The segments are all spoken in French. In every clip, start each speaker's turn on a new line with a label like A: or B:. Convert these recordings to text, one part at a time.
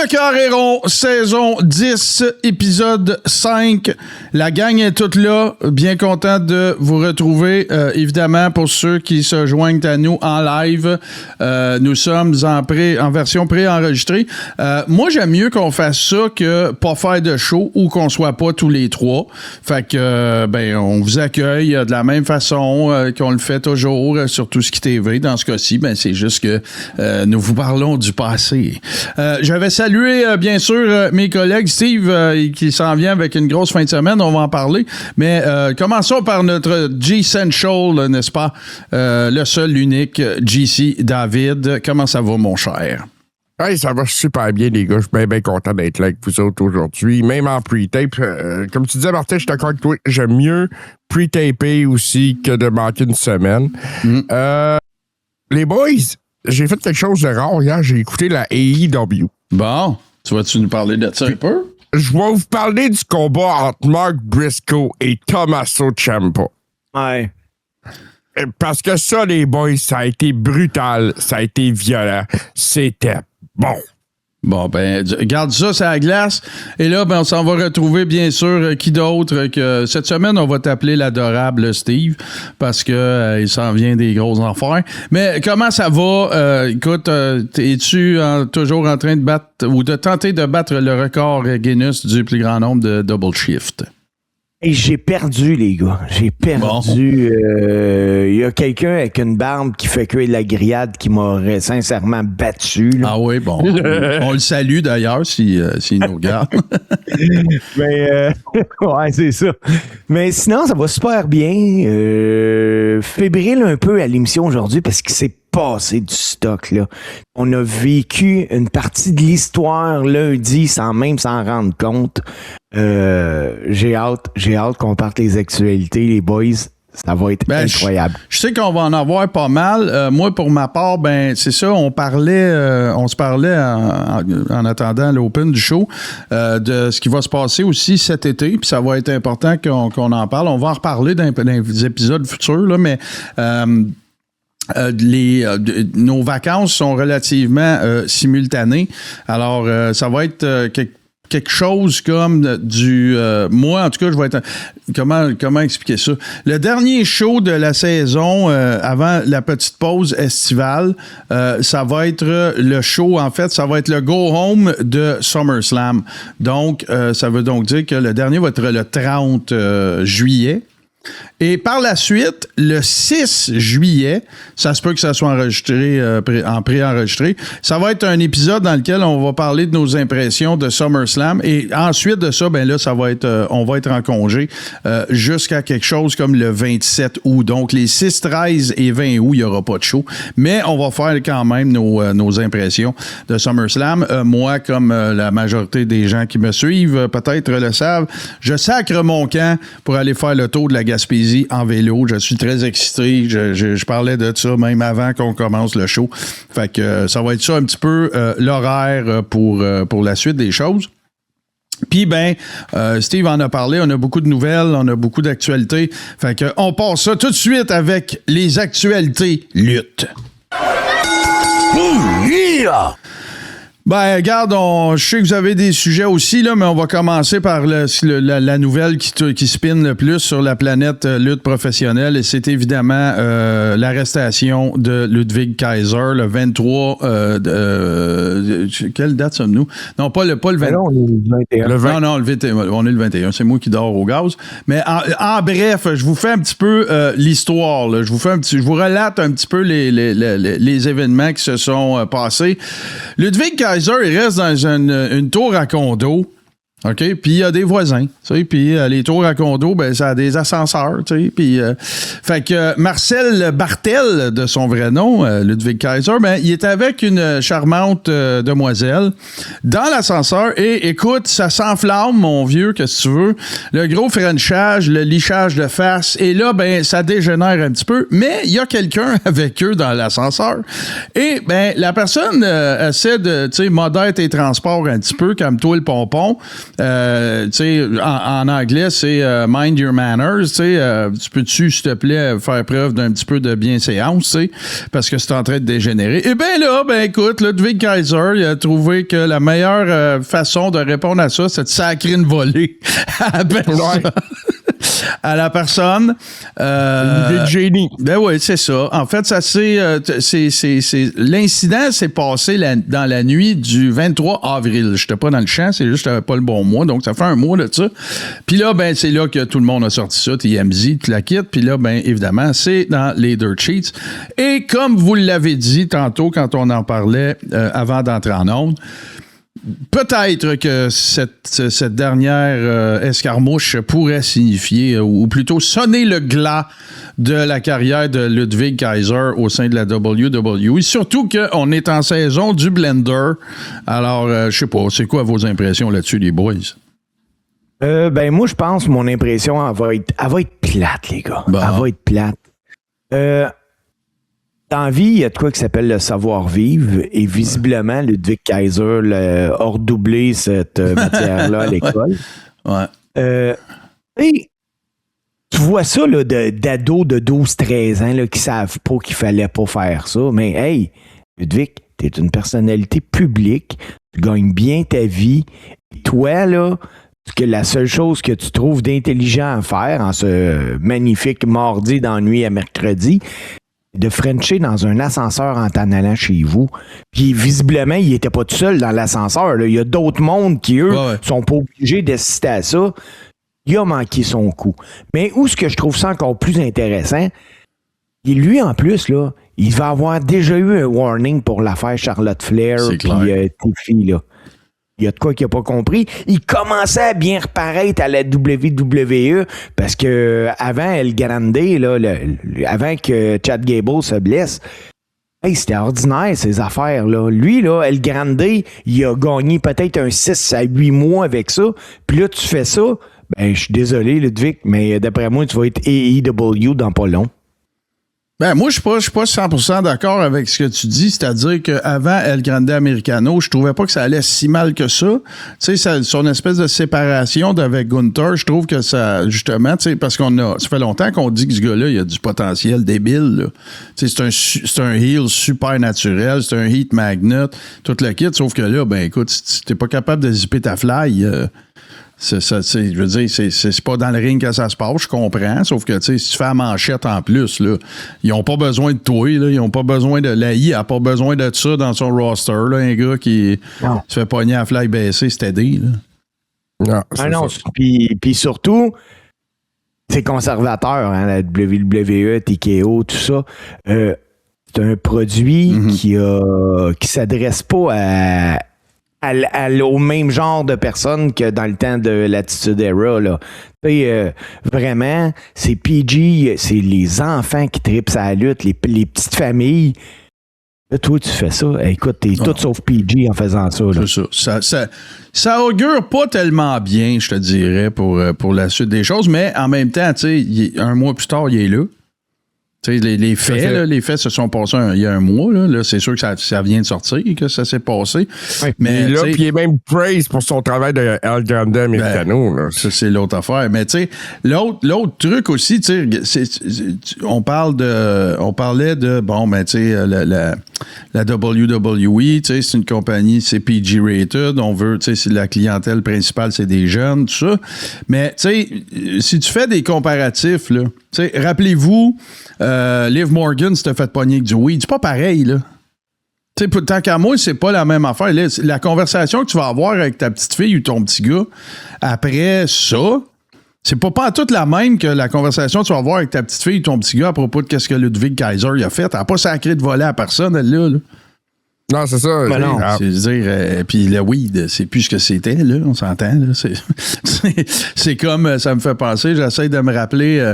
A: Le Carré rond, saison 10, épisode 5. La gang est toute là. Bien content de vous retrouver. Évidemment, pour ceux qui se joignent à nous en live, nous sommes en version préenregistrée. Moi, j'aime mieux qu'on fasse ça que pas faire de show ou qu'on soit pas tous les trois. Fait que, on vous accueille de la même façon qu'on le fait toujours sur Tout ce qui TV. Dans ce cas-ci, c'est juste que nous vous parlons du passé. J'avais salué, bien sûr, mes collègues. Steve, qui s'en vient avec une grosse fin de semaine, on va en parler. Mais commençons par notre G-Central, n'est-ce pas? Le seul, l'unique GC David. Comment ça va, mon cher?
B: Hey, ça va super bien, les gars. Je suis bien content d'être là avec vous autres aujourd'hui. Même en pre-tape. Comme tu disais, Martin, je suis d'accord avec toi. J'aime mieux pre-taper aussi que de manquer une semaine. Les boys, j'ai fait quelque chose de rare hier. J'ai écouté la AEW.
A: Bon, tu vas-tu nous parler de ça un peu?
B: Je vais vous parler du combat entre Mark Briscoe et Tommaso Ciampa.
C: Ouais.
B: Parce que ça, les boys, ça a été brutal. Ça a été violent. C'était bon.
A: Bon, garde ça, c'est la glace. Et là, on s'en va retrouver, bien sûr, qui d'autre que cette semaine, on va t'appeler l'adorable Steve, parce que il s'en vient des gros enfers. Mais comment ça va? Écoute, es-tu toujours en train de battre ou de tenter de battre le record Guinness du plus grand nombre de double shift?
C: Et j'ai perdu, les gars. J'ai perdu. Il y a quelqu'un avec une barbe qui fait cuire de la grillade qui m'aurait sincèrement battu. Là.
A: Ah oui, bon. On le salue d'ailleurs s'il nous regarde.
C: Mais, ouais, c'est ça. Mais sinon, ça va super bien. Fébrile un peu à l'émission aujourd'hui parce qu'il s'est passé du stock, là. On a vécu une partie de l'histoire lundi sans même s'en rendre compte. J'ai hâte qu'on parte les actualités, les boys. Ça va être incroyable.
A: Je sais qu'on va en avoir pas mal. Moi, pour ma part, c'est ça, on se parlait en attendant l'open du show de ce qui va se passer aussi cet été, puis ça va être important qu'on en parle. On va en reparler dans les épisodes futurs, là, mais nos vacances sont relativement simultanées. Alors, ça va être quelque chose comme moi, en tout cas, je vais être... Comment expliquer ça? Le dernier show de la saison, avant la petite pause estivale, ça va être le show, en fait, ça va être le Go Home de SummerSlam. Donc, ça veut donc dire que le dernier va être le 30 juillet. Et par la suite, le 6 juillet, ça se peut que ça soit enregistré en préenregistré. Ça va être un épisode dans lequel on va parler de nos impressions de SummerSlam. Et ensuite de ça, là, ça va être, on va être en congé jusqu'à quelque chose comme le 27 août. Donc, les 6, 13 et 20 août, il n'y aura pas de show. Mais on va faire quand même nos impressions de SummerSlam. Moi, comme la majorité des gens qui me suivent, peut-être le savent, je sacre mon camp pour aller faire le tour de la Gaspésie en vélo. Je suis très excité. Je parlais de ça même avant qu'on commence le show. Fait que ça va être ça un petit peu l'horaire pour la suite des choses. Puis, Steve en a parlé, on a beaucoup de nouvelles, on a beaucoup d'actualités. Fait que on passe ça tout de suite avec les actualités lutte. Regarde, je sais que vous avez des sujets aussi, là, mais on va commencer par la nouvelle qui spin le plus sur la planète lutte professionnelle, et c'est évidemment l'arrestation de Ludwig Kaiser le 23... quelle date sommes-nous? Non, pas le 20.
C: Non, on est le 21.
A: Non, le 21. On est le 21. C'est moi qui dors au gaz. Mais en bref, je vous fais un petit peu l'histoire. Là. Je vous relate un petit peu les événements qui se sont passés. Ludwig Kaiser, il reste dans une tour à condo. OK? Puis il y a des voisins. Puis les tours à condo, ça a des ascenseurs. Puis, fait que Marcel Bartel, de son vrai nom, Ludwig Kaiser, il est avec une charmante demoiselle dans l'ascenseur. Et écoute, ça s'enflamme, mon vieux, qu'est-ce que tu veux. Le gros frenchage, le lichage de face. Et là, ça dégénère un petit peu. Mais il y a quelqu'un avec eux dans l'ascenseur. Et la personne essaie de, modère tes transports un petit peu, comme toi le pompon. tu sais, en anglais, c'est mind your manners, tu sais. Tu peux-tu, s'il te plaît, faire preuve d'un petit peu de bienséance, tu sais, parce que c'est en train de dégénérer. Et bien là, Écoute, Ludwig Kaiser, il a trouvé que la meilleure façon de répondre à ça, c'est de sacrer une volée à la personne. À la personne.
B: Une idée de génie.
A: Ben oui, c'est ça. En fait, ça l'incident s'est passé dans la nuit du 23 avril. J'étais pas dans le champ, c'est juste que j'avais pas le bon mois, donc ça fait un mois de ça. Puis là, c'est là que tout le monde a sorti ça, TMZ, tu la quittes. Puis là, évidemment, c'est dans les dirt sheets. Et comme vous l'avez dit tantôt quand on en parlait avant d'entrer en onde, peut-être que cette dernière escarmouche pourrait signifier, ou plutôt sonner le glas de la carrière de Ludwig Kaiser au sein de la WWE. Surtout qu'on est en saison du Blender. Alors, je sais pas, c'est quoi vos impressions là-dessus, les boys?
C: Moi, je pense que mon impression, elle va être plate, les gars.
A: Bon.
C: Elle va être plate. Dans la vie, il y a de quoi qui s'appelle le savoir-vivre et visiblement, Ludwig Kaiser a redoublé cette matière-là à l'école.
A: Ouais.
C: Et tu vois ça là, d'ados de 12-13 ans là, qui savent pas qu'il fallait pas faire ça. Mais hey, Ludwig, t'es une personnalité publique, tu gagnes bien ta vie. Et toi, là, que la seule chose que tu trouves d'intelligent à faire en ce magnifique mardi d'ennui à mercredi, de frencher dans un ascenseur en t'en allant chez vous. Puis visiblement, il était pas tout seul dans l'ascenseur. Là. Il y a d'autres mondes qui, eux, sont pas obligés d'assister à ça. Il a manqué son coup. Mais où est-ce que je trouve ça encore plus intéressant? Et lui, en plus, là, il va avoir déjà eu un warning pour l'affaire Charlotte Flair et Tiffy, là. Il y a de quoi qu'il n'a pas compris. Il commençait à bien reparaître à la WWE parce que avant El Grande, là, avant que Chad Gable se blesse, hey, c'était ordinaire ces affaires-là. Lui, là, El Grande, il a gagné peut-être un 6 à 8 mois avec ça. Puis là, tu fais ça, je suis désolé, Ludwig, mais d'après moi, tu vas être AEW dans pas long.
A: Moi, je suis pas 100% d'accord avec ce que tu dis, c'est-à-dire qu'avant El Grande Americano, je trouvais pas que ça allait si mal que ça. Tu sais, son espèce de séparation d'avec Gunther, je trouve que ça, justement, tu sais, parce ça fait longtemps qu'on dit que ce gars-là, il a du potentiel débile, là. Tu sais, c'est un heel super naturel, c'est un heat magnet, tout le kit, sauf que là, écoute, si t'es pas capable de zipper ta fly, je veux dire, c'est pas dans le ring que ça se passe, je comprends, sauf que, tu sais, si tu fais la manchette en plus, là, ils ont pas besoin de toi, là, ils ont pas besoin de... L'AI a pas besoin de ça dans son roster, là, un gars qui se fait pogner à fly baissé, c'est aidé, là.
C: Non, puis surtout, c'est conservateur, hein, la WWE, TKO, tout ça. C'est un produit qui s'adresse pas au même genre de personnes que dans le temps de l'Attitude Era, là. Vraiment, c'est PG, c'est les enfants qui tripent sa lutte, les petites familles. Là, toi, tu fais ça. Écoute, t'es tout sauf PG en faisant ça. Là.
A: C'est ça. Ça augure pas tellement bien, je te dirais, pour la suite des choses, mais en même temps, tu sais, un mois plus tard, il est là. Tu sais, les faits se sont passés il y a un mois. Là, c'est sûr que ça vient de sortir, que ça s'est passé.
B: Ouais, mais là, puis il est même praise pour son travail de El Grande Americano.
A: Ça, c'est l'autre affaire. Mais tu sais, l'autre truc aussi, tu sais, on parlait de, tu sais, la WWE, tu sais, c'est une compagnie, c'est PG-rated. On veut, tu sais, la clientèle principale, c'est des jeunes, tout ça. Mais tu sais, si tu fais des comparatifs, là, tu sais, rappelez-vous, Liv Morgan s'était fait pogner avec du weed. C'est pas pareil, là. Tu sais, tant qu'à moi, c'est pas la même affaire. Là, la conversation que tu vas avoir avec ta petite fille ou ton petit gars, après ça, c'est pas toute la même que la conversation que tu vas avoir avec ta petite fille ou ton petit gars à propos de qu'est-ce que Ludwig Kaiser il a fait. Elle n'a pas sacré de voler à personne, elle-là. Là.
B: Non, c'est ça.
C: Ben non.
A: C'est-à-dire, puis le weed, c'est plus ce que c'était, là, on s'entend, là. C'est comme, ça me fait penser, j'essaie de me rappeler,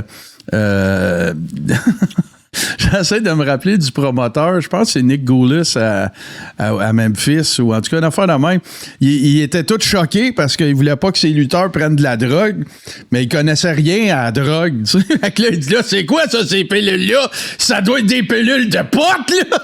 A: J'essaie de me rappeler du promoteur. Je pense que c'est Nick Goulis à Memphis, ou en tout cas, une affaire de même. Il était tout choqué parce qu'il voulait pas que ses lutteurs prennent de la drogue, mais il connaissait rien à la drogue. Tu sais. Fait que là, il dit là, c'est quoi ça, ces pilules-là? Ça doit être des pilules de potes, là!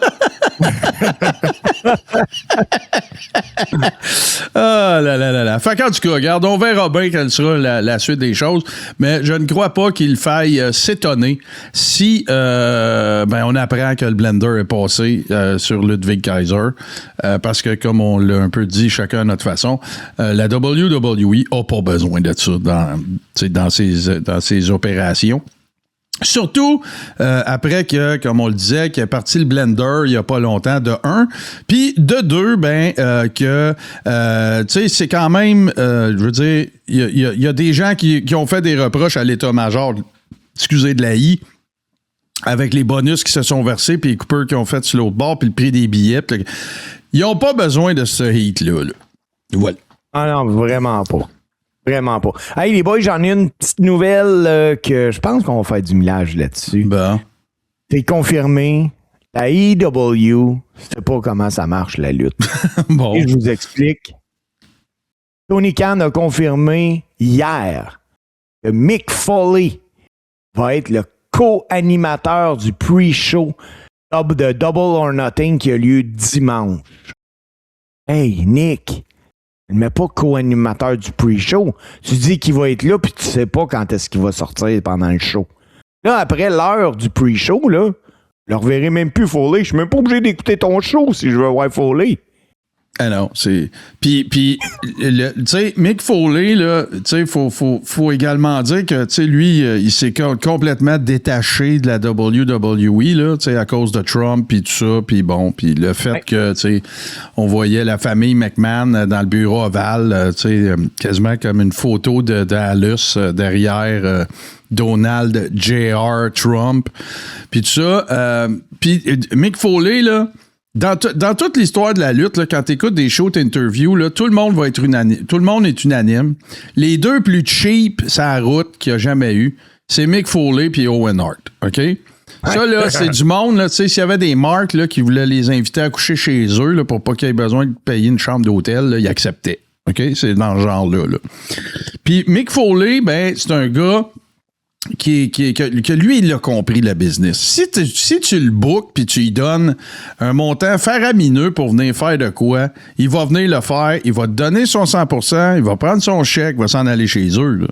A: Ah là là là là. Fait qu'en tout cas, regarde, on verra bien quelle sera la suite des choses, mais je ne crois pas qu'il faille s'étonner si on apprend que le blender est passé sur Ludwig Kaiser, parce que comme on l'a un peu dit chacun à notre façon, la WWE n'a pas besoin de ça dans ses opérations. Surtout après que, comme on le disait, qu'il est parti le blender il n'y a pas longtemps, de 1. Puis de 2, c'est quand même, je veux dire, il y a des gens qui ont fait des reproches à l'état-major, excusez de la I, avec les bonus qui se sont versés, puis les coupeurs qui ont fait sur l'autre bord, puis le prix des billets. Ils n'ont pas besoin de ce heat-là. Là. Voilà.
C: Ah non, vraiment pas. Vraiment pas. Hey, les boys, j'en ai une petite nouvelle que je pense qu'on va faire du millage là-dessus.
A: Bon.
C: C'est confirmé. La AEW, c'est pas comment ça marche, la lutte.
A: Bon.
C: Et je vous explique. Tony Khan a confirmé hier que Mick Foley va être le co-animateur du pre-show de Double or Nothing qui a lieu dimanche. Hey, Nick, ne mets pas co-animateur du pre-show. Tu dis qu'il va être là, puis tu sais pas quand est-ce qu'il va sortir pendant le show. Là, après l'heure du pre-show, là, je ne reverrai même plus Foley. Je suis même pas obligé d'écouter ton show si je veux voir Foley.
A: Ah non, c'est... Puis tu sais, Mick Foley, là, tu sais, faut également dire que, tu sais, lui, il s'est complètement détaché de la WWE, là, tu sais, à cause de Trump, puis tout ça, puis bon, puis le fait que, tu sais, on voyait la famille McMahon dans le bureau ovale, tu sais, quasiment comme une photo de Dallas derrière... Donald J.R. Trump, puis tout ça. Puis Mick Foley, là, dans toute l'histoire de la lutte, là, quand tu écoutes des shows d'interview, là, tout le monde va être unanime. Tout le monde est unanime. Les deux plus cheap sur la route qu'il y a jamais eu, c'est Mick Foley puis Owen Hart. OK? Ça, là, c'est du monde, là, tu sais, s'il y avait des marques, là, qui voulaient les inviter à coucher chez eux, là, pour pas qu'ils aient besoin de payer une chambre d'hôtel, là, ils acceptaient. OK? C'est dans ce genre-là, là. Puis Mick Foley, ben, c'est un gars que lui, il a compris le business. Si tu le bookes puis tu lui donnes un montant faramineux pour venir faire de quoi, il va venir le faire, il va te donner son 100%, il va prendre son chèque, il va s'en aller chez eux, là.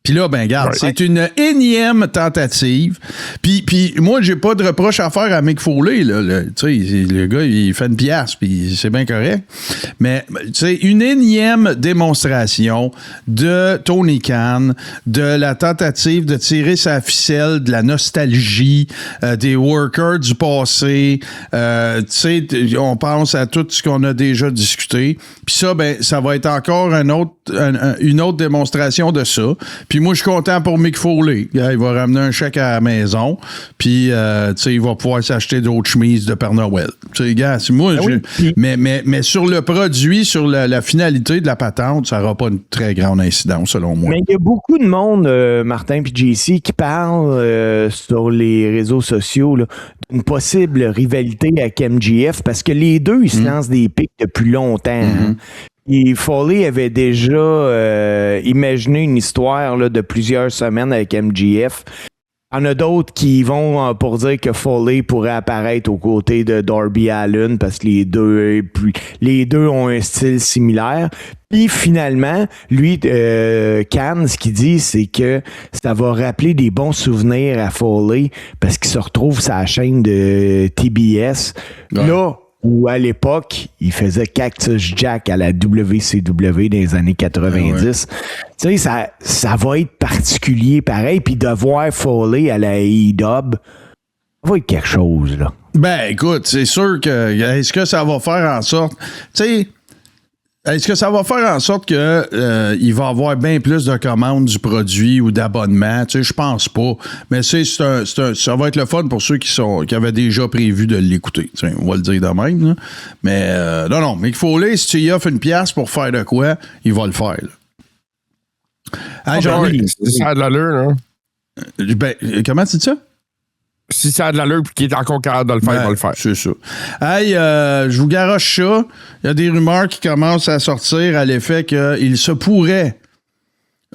A: Puis là, ben, regarde, c'est une énième tentative. Puis moi, j'ai pas de reproche à faire à Mick Foley, là. Tu sais, le gars, il fait une pièce, puis c'est bien correct. Mais, tu sais, une énième démonstration de Tony Khan, de la tentative de tirer sa ficelle, de la nostalgie, des workers du passé. Tu sais, on pense à tout ce qu'on a déjà discuté. Puis ça, ben, ça va être encore une autre démonstration de ça. Puis moi, je suis content pour Mick Foley. Il va ramener un chèque à la maison. Puis, tu sais, il va pouvoir s'acheter d'autres chemises de Père Noël. Tu sais, gars, c'est moi. Mais sur le produit, sur la finalité de la patente, ça n'aura pas une très grande incidence, selon moi.
C: Mais il y a beaucoup de monde, Martin et JC, qui parlent sur les réseaux sociaux là, d'une possible rivalité avec MJF parce que les deux, ils se lancent des pics depuis longtemps. Hein. Et Foley avait déjà imaginé une histoire là, de plusieurs semaines avec MJF. Il y en a d'autres qui vont pour dire que Foley pourrait apparaître aux côtés de Darby Allin parce que les deux ont un style similaire. Puis finalement, lui, Khan, ce qu'il dit, c'est que ça va rappeler des bons souvenirs à Foley parce qu'il se retrouve sur la chaîne de TBS. Ouais. Là, où à l'époque, il faisait Cactus Jack à la WCW dans les années 90. Tu sais, ça va être particulier pareil. Puis de voir Foley à la AEW, ça va être quelque chose, là.
A: Ben, écoute, c'est sûr que... Est-ce que ça va faire en sorte... Tu sais... Est-ce que ça va faire en sorte que il va avoir bien plus de commandes du produit ou d'abonnements? Tu sais, je pense pas. Mais ça va être le fun pour ceux qui avaient déjà prévu de l'écouter. Tu sais, on va le dire de même. Là. Mais non. Mais il faut aller, si tu y offres une pièce pour faire de quoi, il va le faire.
B: C'est ça de l'allure, là.
A: Ben, comment tu dis ça?
B: Si ça a de l'allure et qu'il est encore capable de le faire, il va le faire.
A: C'est ça. Hey, je vous garoche ça. Il y a des rumeurs qui commencent à sortir à l'effet qu'il se pourrait.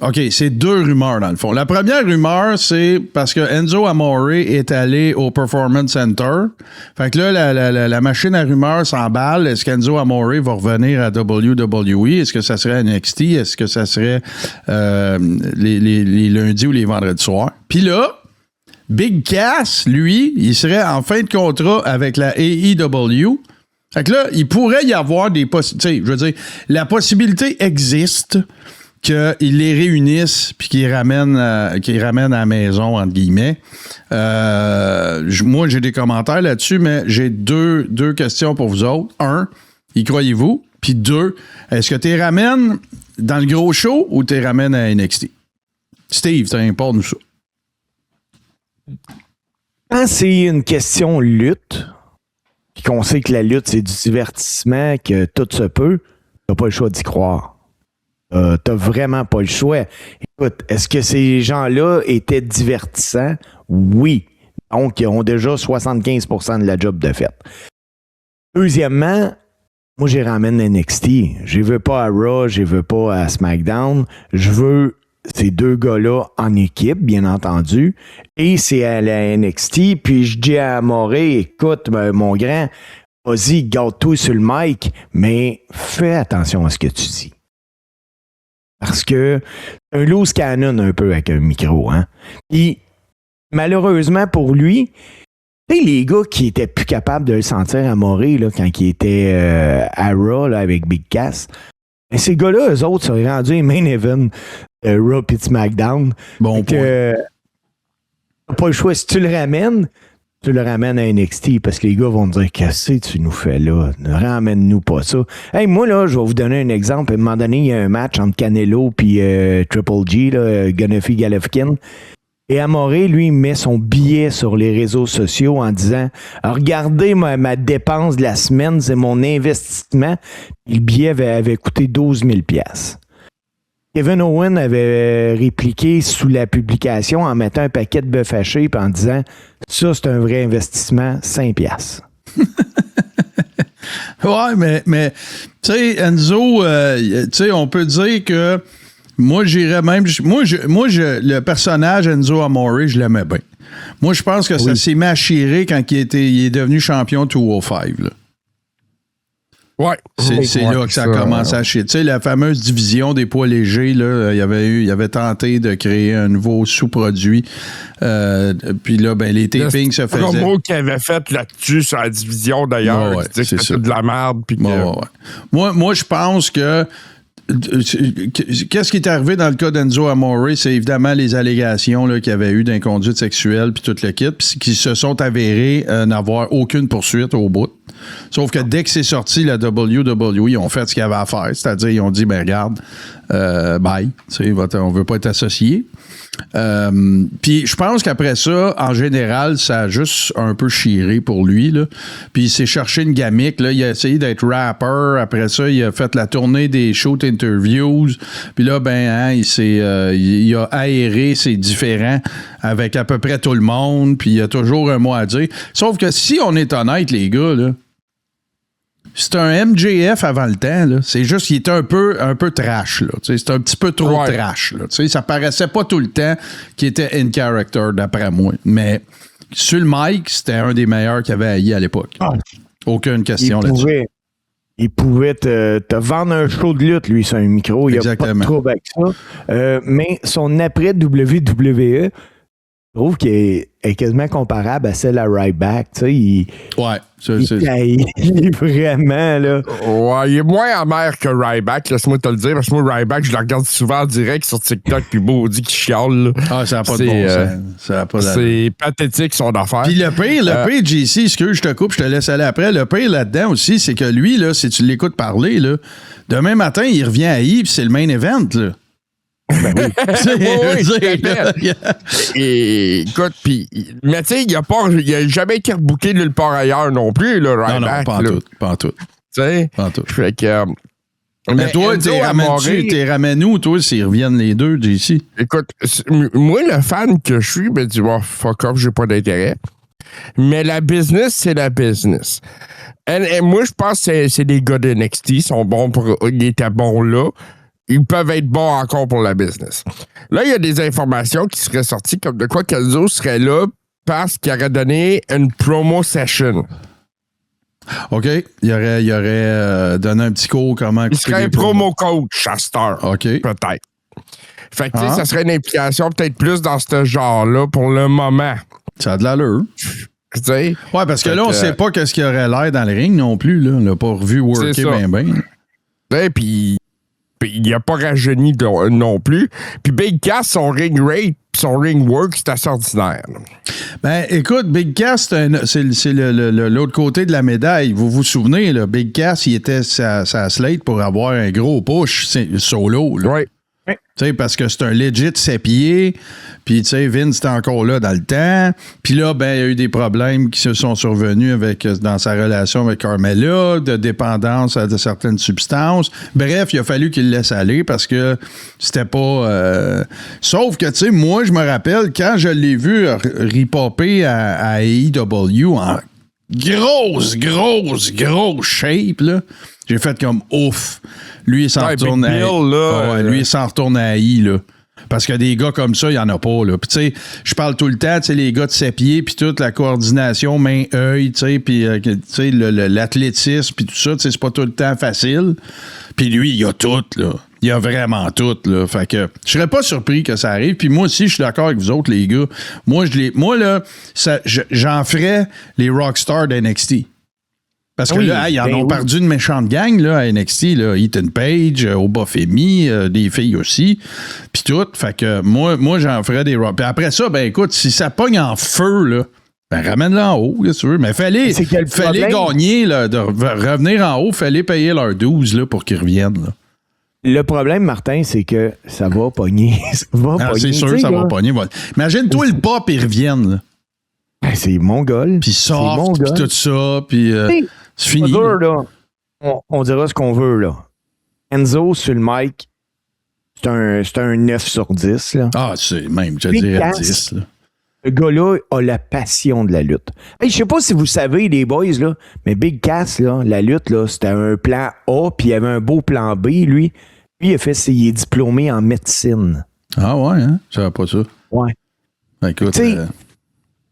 A: OK, c'est 2 rumeurs dans le fond. La première rumeur, c'est parce que Enzo Amore est allé au Performance Center. Fait que là, la machine à rumeurs s'emballe. Est-ce qu'Enzo Amore va revenir à WWE? Est-ce que ça serait NXT? Est-ce que ça serait les lundis ou les vendredis soirs? Puis là, Big Cass, lui, il serait en fin de contrat avec la AEW. Fait que là, il pourrait y avoir des possibilités. Je veux dire, la possibilité existe qu'ils les réunissent puis qu'ils ramènent à la maison, entre guillemets. Moi, j'ai des commentaires là-dessus, mais j'ai deux questions pour vous autres. 1, y croyez-vous? Puis 2, est-ce que tu les ramènes dans le gros show ou tu les ramènes à NXT? Steve, importe-nous ça.
C: Quand c'est une question lutte, puis qu'on sait que la lutte, c'est du divertissement, que tout se peut, t'as pas le choix d'y croire. T'as vraiment pas le choix. Écoute, est-ce que ces gens-là étaient divertissants? Oui. Donc, ils ont déjà 75% de la job de fait. Deuxièmement, moi, je les ramène à NXT. Je les veux pas à Raw, je les veux pas à SmackDown. Je veux ces 2 gars-là en équipe, bien entendu. Et c'est à la NXT. Puis je dis à Morey, écoute, mon grand, vas-y, garde-toi sur le mic, mais fais attention à ce que tu dis. Parce que c'est un loose cannon un peu avec un micro, hein. Puis, malheureusement pour lui, tu sais, les gars qui étaient plus capables de le sentir à Morey, là, quand il était à Raw, là, avec Big Cass, mais ces gars-là, eux autres, sont rendus main event Raw et SmackDown.
A: Bon point.
C: T'as pas le choix. Si tu le ramènes à NXT parce que les gars vont te dire qu'est-ce que tu nous fais là? Ne ramène-nous pas ça. Hey, moi, là, je vais vous donner un exemple. À un moment donné, il y a un match entre Canelo et Triple G, là, Gunnefy Golovkin. Et Amore, lui, il met son billet sur les réseaux sociaux en disant « Regardez ma dépense de la semaine, c'est mon investissement. » Le billet avait coûté 12 000 $. Kevin Owen avait répliqué sous la publication en mettant un paquet de bœuf haché et en disant « Ça, c'est un vrai investissement, 5 $. »
A: Ouais, mais tu sais, Enzo, tu sais, on peut dire que moi, j'irais même. Le personnage Enzo Amore, je l'aimais bien. Moi, je pense que ça s'est machirer quand il est devenu champion 205. Là.
B: Ouais.
A: C'est là que ça a commencé à chier. Tu sais, la fameuse division des poids légers, là, il avait tenté de créer un nouveau sous-produit. Puis là, ben, les tapings se faisaient.
B: C'est le mot qu'il avait fait là-dessus sur la division, d'ailleurs.
A: Ouais,
B: c'est ça. De la merde. Puis
A: Moi, je pense que qu'est-ce qui est arrivé dans le cas d'Enzo Amore, c'est évidemment les allégations qu'il y avait eu d'inconduite sexuelle puis tout le kit, puis qui se sont avérées n'avoir aucune poursuite au bout. Sauf que dès que c'est sorti, la WWE, ils ont fait ce qu'il y avait à faire. C'est-à-dire, ils ont dit, ben regarde, bye, on veut pas être associés. Puis je pense qu'après ça, en général, ça a juste un peu chiré pour lui. Là. Puis il s'est cherché une gamique. Là. Il a essayé d'être rapper. Après ça, il a fait la tournée des shoot interviews. Puis là, il a aéré ses différends avec à peu près tout le monde. Puis il y a toujours un mot à dire. Sauf que si on est honnête, les gars, là, c'est un MJF avant le temps. Là. C'est juste qu'il était un peu trash. Là. C'est un petit peu trop trash. Là. Ça paraissait pas tout le temps qu'il était in character, d'après moi. Mais sur le mic, c'était un des meilleurs qu'il y avait haï à l'époque. Aucune question là-dessus.
C: Il pouvait te vendre un show de lutte, lui, sur un micro. Il n'y a pas de trouble avec ça. Mais son après-WWE, je trouve qu'il est quasiment comparable à celle à Ryback. Tu sais, il est vraiment, là.
B: Ouais, il est moins amer que Ryback, laisse-moi te le dire. Parce que moi, Ryback, je le regarde souvent en direct sur TikTok, puis Baudy qui chiale. Là.
A: Ah, ça n'a pas de bon sens.
B: C'est pathétique, son affaire.
A: Puis le pire, JC, excuse, je te coupe, je te laisse aller après. Le pire là-dedans aussi, c'est que lui, là, si tu l'écoutes parler, là, demain matin, il revient à I, puis c'est le main event, là.
B: Ben oui. Écoute, puis, mais tu sais, il a jamais été rebooké nulle part ailleurs non plus, là, Ryback.
A: Non, pas en tout.
B: Tu sais?
A: Pas en tout.
B: Fait que.
A: Mais toi, t'es ramènes où, toi, s'ils reviennent les deux, JC?
B: Écoute, moi, le fan que je suis, ben, dis, fuck off, j'ai pas d'intérêt. Mais la business, c'est la business. Et moi, je pense que c'est des gars de NXT. Ils étaient bons là. Ils peuvent être bons encore pour la business. Là, il y a des informations qui seraient sorties comme de quoi Kelso serait là parce qu'il aurait donné une promo session.
A: OK. Il aurait donné un petit cours comment...
B: Il serait un promo coach à cette heure.
A: OK.
B: Peut-être. Fait que, ça serait une implication peut-être plus dans ce genre-là pour le moment.
A: Ça a de l'allure.
B: Tu sais?
A: Ouais, parce que là, on ne sait pas qu'est-ce qu'il aurait l'air dans le ring non plus. Là. On l'a pas revu worker bien.
B: Puis il n'a pas rajeuni non plus. Puis Big Cass, son ring rate, son ring work, c'est assez ordinaire.
A: Ben, écoute, Big Cass, c'est l'autre côté de la médaille. Vous vous souvenez, là, Big Cass, il était sa slate pour avoir un gros push solo. Là.
B: Oui.
A: Parce que c'est un legit 7 pieds. Puis, tu sais, Vince était encore là dans le temps. Puis là, ben, il y a eu des problèmes qui se sont survenus dans sa relation avec Carmella, de dépendance à de certaines substances. Bref, il a fallu qu'il le laisse aller parce que c'était pas... Sauf que, tu sais, moi, je me rappelle, quand je l'ai vu repopper à AEW en grosse shape, là, j'ai fait comme ouf. Lui, il s'en retourne lui, il s'en retourne à AI, là. Parce que des gars comme ça, il n'y en a pas, là. Puis, tu sais, je parle tout le temps, tu sais, les gars de 7 pieds, puis toute la coordination main-œil, tu sais, puis, tu sais, l'athlétisme, puis tout ça, tu sais, c'est pas tout le temps facile. Puis lui, il a tout, là. Il a vraiment tout, là. Fait que je serais pas surpris que ça arrive. Puis moi aussi, je suis d'accord avec vous autres, les gars. Moi, là, j'en ferais les rockstars d'NXT. Parce que là, ils en ont perdu une méchante gang là, à NXT, là, Ethan Page, Obafemi, des filles aussi, puis tout. Fait que moi j'en ferais des rock. Puis après ça, ben écoute, si ça pogne en feu, là, ben ramène-le en haut, qu'est-ce que tu veux. Mais fallait gagner, là, de revenir en haut, fallait payer leurs 12 là, pour qu'ils reviennent. Là.
C: Le problème, Martin, c'est que ça va pogner.
A: C'est sûr, ça va pogner. Voilà. Imagine-toi le pop, ils reviennent. Là.
C: Ben, c'est mongol.
A: Puis soft, puis tout ça, puis c'est fini.
C: Là, on dira ce qu'on veut, là. Enzo, sur le mic, c'est un 9 sur 10, là.
A: Ah, c'est même, je dirais 10, là.
C: Le gars-là a la passion de la lutte. Hey, je sais pas si vous savez, les boys, là, mais Big Cass, là, la lutte, là, c'était un plan A, puis il y avait un beau plan B, lui. Lui, il est diplômé en médecine.
A: Ah ouais, hein? Je savais pas ça.
C: Ouais.
A: Écoute...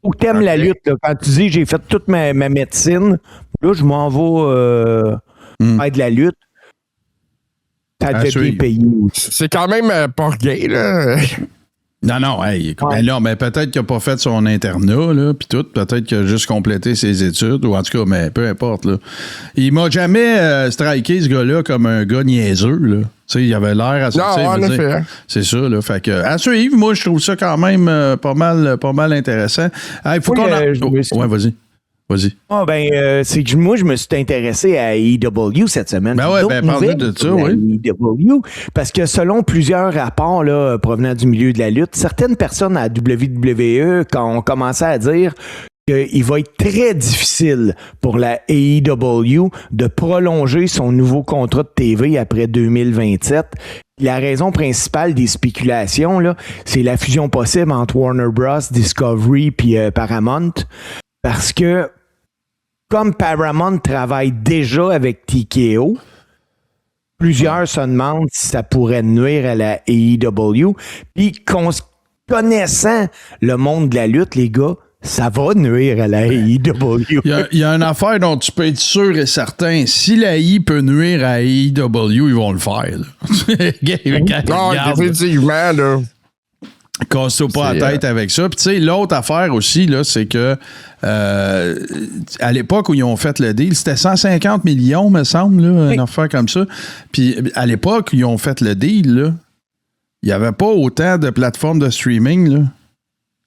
C: Ou t'aimes la lutte, là, quand tu dis j'ai fait toute ma médecine, là, je m'en vais faire de la lutte. Ça devait bien payer.
B: C'est quand même pas gay, là.
A: Non, hey, ben là, mais peut-être qu'il n'a pas fait son internat, là, puis tout. Peut-être qu'il a juste complété ses études, ou en tout cas, mais peu importe, là. Il m'a jamais striké, ce gars-là, comme un gars niaiseux, là. Tu sais, il avait l'air à ça.
B: Non, en effet.
A: C'est ça, là. Fait que, à suivre, moi, je trouve ça quand même pas mal intéressant. Il faut qu'on ouais, vas-y.
C: Ah, c'est que moi, je me suis intéressé à AEW cette semaine.
A: Ben ouais, parle-nous de ça, oui.
C: AEW, parce que selon plusieurs rapports là, provenant du milieu de la lutte, certaines personnes à WWE ont commencé à dire qu'il va être très difficile pour la AEW de prolonger son nouveau contrat de TV après 2027. La raison principale des spéculations, là, c'est la fusion possible entre Warner Bros, Discovery puis Paramount. Parce que comme Paramount travaille déjà avec TKO, plusieurs se demandent si ça pourrait nuire à la AEW. Puis connaissant le monde de la lutte, les gars, ça va nuire à la AEW.
A: Il y a une affaire dont tu peux être sûr et certain. Si la I peut nuire à AEW, ils vont le faire.
B: Définitivement, là.
A: Casse-toi pas la tête avec ça. Puis tu sais, l'autre affaire aussi, là, c'est que à l'époque où ils ont fait le deal, c'était 150 millions, me semble, là, une affaire comme ça. Puis à l'époque où ils ont fait le deal, là, il n'y avait pas autant de plateformes de streaming, là.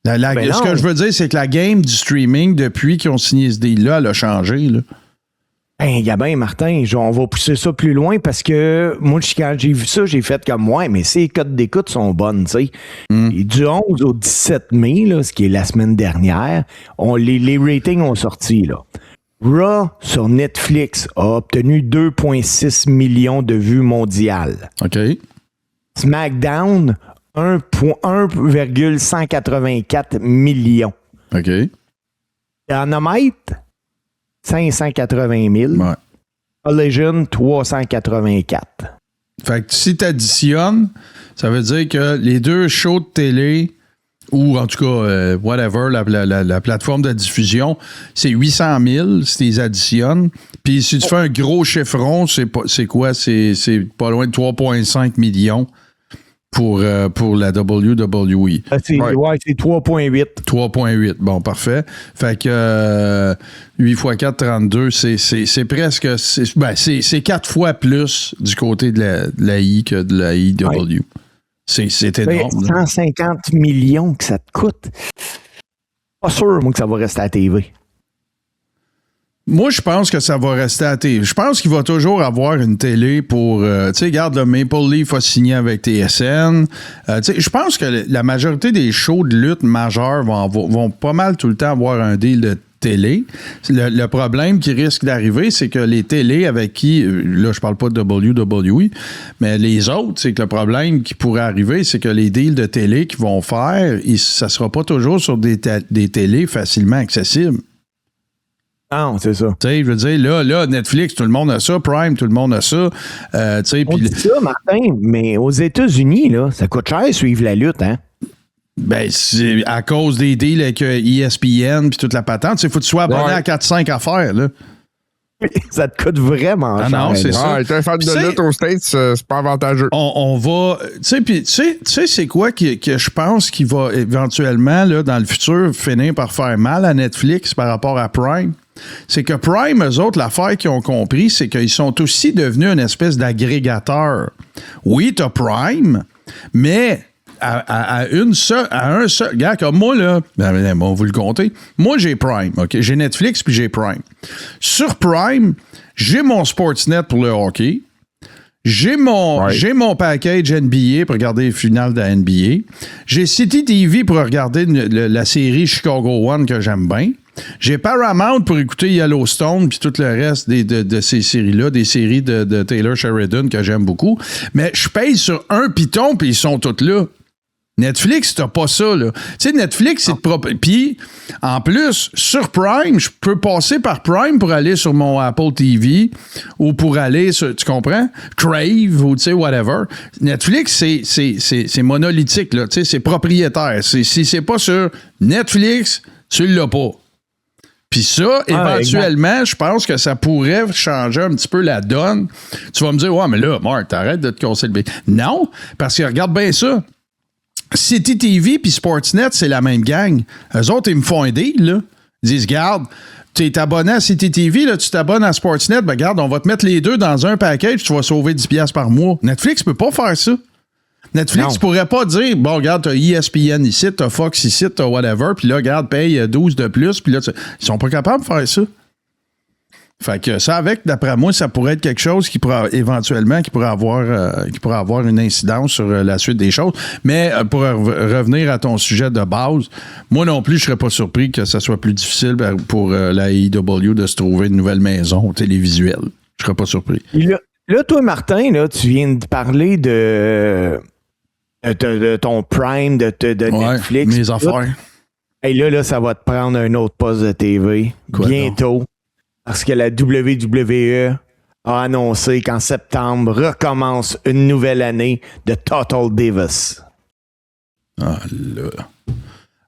A: Ce que je veux dire, c'est que la game du streaming, depuis qu'ils ont signé ce deal-là, elle a changé. Là.
C: Gabin, Martin, on va pousser ça plus loin parce que moi, quand j'ai vu ça, j'ai fait comme moi, mais ces codes d'écoute sont bonnes, tu sais. Et du 11 au 17 mai, là, ce qui est la semaine dernière, les ratings ont sorti, là. Raw sur Netflix a obtenu 2,6 millions de vues mondiales.
A: OK.
C: SmackDown, 1,184 millions.
A: OK.
C: Dynamite, 580 000.
A: Ouais.
C: Collision, 384.
A: Fait que si tu additionnes, ça veut dire que les deux shows de télé, ou en tout cas, whatever, la plateforme de diffusion, c'est 800 000 si tu les additionnes. Puis si tu fais un gros chiffron, c'est quoi? C'est pas loin de 3,5 millions pour la WWE.
C: C'est 3,8.
A: 3,8. Bon, parfait. Fait que 8 x 4, 32, c'est presque... C'est 4 fois plus du côté de la I que de la IW. Ouais. C'est énorme.
C: 150 millions que ça te coûte. Pas sûr, moi, que ça va rester à la TV.
A: Moi, je pense que ça va rester à la TV. Je pense qu'il va toujours avoir une télé pour... tu sais, regarde, le Maple Leaf a signé avec TSN. Je pense que la majorité des shows de lutte majeurs vont pas mal tout le temps avoir un deal de télé. Le problème qui risque d'arriver, c'est que les télés avec qui... Là, je parle pas de WWE, mais les autres, c'est que le problème qui pourrait arriver, c'est que les deals de télé qu'ils vont faire, ça sera pas toujours sur des télés facilement accessibles.
C: Non, c'est ça.
A: Tu sais, je veux dire, là, Netflix, tout le monde a ça. Prime, tout le monde a ça.
C: On dit ça, Martin, mais aux États-Unis, là, ça coûte cher suivre la lutte, hein?
A: Ben, c'est à cause des deals avec ESPN puis toute la patente. Il faut que tu sois abonné à 4-5 affaires, là.
C: Ça te coûte vraiment cher.
A: Non, c'est ça.
B: Être un fan de lutte aux States, c'est pas avantageux.
A: On va... Tu sais, c'est quoi que je pense qui va éventuellement, là, dans le futur, finir par faire mal à Netflix par rapport à Prime? C'est que Prime, eux autres, l'affaire qu'ils ont compris, c'est qu'ils sont aussi devenus une espèce d'agrégateur. Oui, t'as Prime, mais à un seul... Regarde, comme moi, là, on vous le compter. Moi, j'ai Prime, OK? J'ai Netflix, puis j'ai Prime. Sur Prime, j'ai mon Sportsnet pour le hockey. J'ai mon package NBA pour regarder les finales de la NBA. J'ai City TV pour regarder la série Chicago One que j'aime bien. J'ai Paramount pour écouter Yellowstone puis tout le reste de ces séries-là, des séries de Taylor Sheridan que j'aime beaucoup. Mais je paye sur un piton puis ils sont tous là. Netflix, t'as pas ça, là. Tu sais, Netflix, c'est propre. Puis, en plus, sur Prime, je peux passer par Prime pour aller sur mon Apple TV ou pour aller sur, tu comprends? Crave ou, tu sais, whatever. Netflix, c'est monolithique, là. Tu sais, c'est propriétaire. Si c'est pas sur Netflix, tu l'as pas. Puis ça, éventuellement, je pense que ça pourrait changer un petit peu la donne. Tu vas me dire, ouais, mais là, Marc, t'arrêtes de te casser le bec. Non, parce que regarde bien ça. City TV puis Sportsnet, c'est la même gang. Eux autres, ils me font un deal, là. Ils disent, regarde, tu es abonné à City TV, là, tu t'abonnes à Sportsnet, ben regarde, on va te mettre les deux dans un package, tu vas sauver 10$ par mois. Netflix peut pas faire ça. Netflix pourrait pas dire, bon, regarde, t'as ESPN ici, t'as Fox ici, t'as whatever, puis là, regarde, paye 12 de plus, puis là, ils sont pas capables de faire ça. Fait que ça, d'après moi, ça pourrait être quelque chose qui pourrait éventuellement avoir une incidence sur la suite des choses. Mais pour revenir à ton sujet de base, moi non plus, je serais pas surpris que ça soit plus difficile pour la AEW de se trouver une nouvelle maison télévisuelle. Je serais pas surpris.
C: Là, toi, Martin, là, tu viens de parler de ton Prime, de Netflix.
A: Mes affaires.
C: Et là, ça va te prendre un autre poste de TV bientôt. Donc? Parce que la WWE a annoncé qu'en septembre recommence une nouvelle année de Total Divas.
A: Ah là.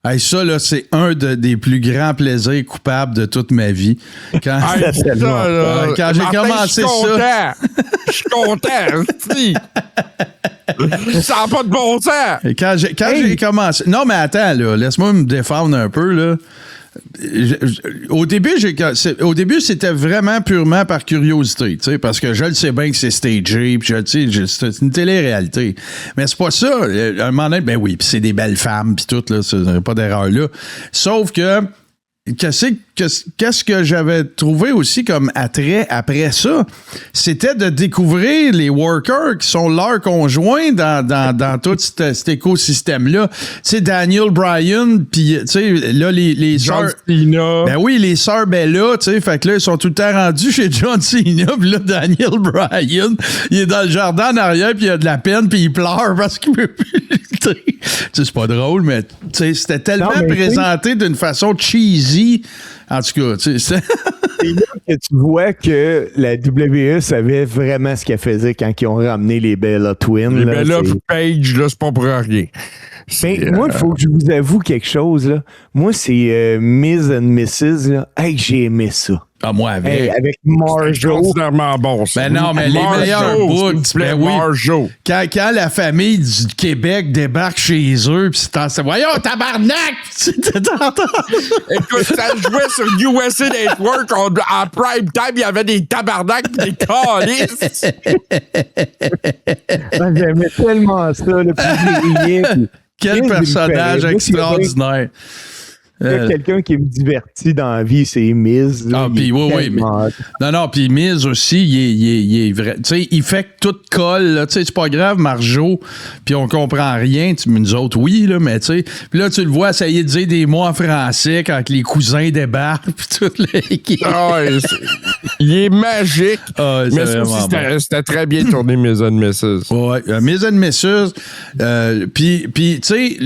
A: Hey, ça, là, c'est un des plus grands plaisirs coupables de toute ma vie. Quand j'ai commencé ça...
B: Je suis content, si. Ça n'a pas de bon sens.
A: Et quand j'ai commencé... Non, mais attends, là, laisse-moi me défendre un peu, là. Au début, c'était vraiment purement par curiosité, tu sais, parce que je le sais bien que c'est stagé, puis c'est une télé-réalité. Mais c'est pas ça. À un moment donné, ben oui, puis c'est des belles femmes, puis tout, là, c'est pas d'erreur là. Sauf que qu'est-ce que j'avais trouvé aussi comme attrait après ça? C'était de découvrir les workers qui sont leurs conjoints dans tout cet écosystème-là. Tu sais, Daniel Bryan, puis tu sais, là, les sœurs... Ben oui, les sœurs Bella, tu sais, fait que là, ils sont tout le temps rendus chez John Cena, puis là, Daniel Bryan, il est dans le jardin en arrière, puis il a de la peine, puis il pleure parce qu'il peut plus lutter. C'est pas drôle, mais tu sais, c'était tellement présenté d'une façon cheesy En tout cas, tu sais,
C: C'est là que tu vois que la WWE savait vraiment ce qu'elle faisait quand ils ont ramené les Bella Twins.
B: Les
C: là,
B: Bella
C: c'est-
B: Page, là, c'est pas pour rien.
C: Ben, moi, il faut que je vous avoue quelque chose. Là. Moi, c'est Miz and Mrs. Là. Hey, j'ai aimé ça.
A: ah, moi avec.
C: Hey, avec
B: C'est
C: Marjo.
B: extraordinairement bon, ça.
A: Ben non, mais les
B: Marjo,
A: meilleurs
B: s'il
A: bouts,
B: vous plaît,
A: ben oui.
B: Marjo.
A: Quand la famille du Québec débarque chez eux, pis c'est voyons, tabarnak!
B: Écoute, ça jouait sur USA Network en prime time, il y avait des tabarnaks pis des calices.
C: Ah, j'aimais tellement ça. Là, puis je riais, puis-
A: Quel
C: Chris,
A: personnage
C: il me fait rire. Moi,
A: extraordinaire.
C: Il y a quelqu'un qui me divertit dans la vie, c'est Miz. là.
A: Ah,
C: Il
A: puis
C: est
A: oui, oui.
C: tellement-
A: Non, puis Miz aussi, il est vrai. Tu sais, il fait que tout colle, là. Tu sais, c'est pas grave, Marjo, puis on comprend rien. Nous autres, oui, là, mais tu sais. Puis là, tu le vois essayer de dire des mots en français quand les cousins débarquent, puis tout.
B: Ah ouais, il est magique.
A: Ah, c'est
B: mais ça aussi,
A: vraiment bon.
B: c'était très bien tourné, Miz and Mrs.
A: Ouais, Miz and Mrs. Puis tu sais,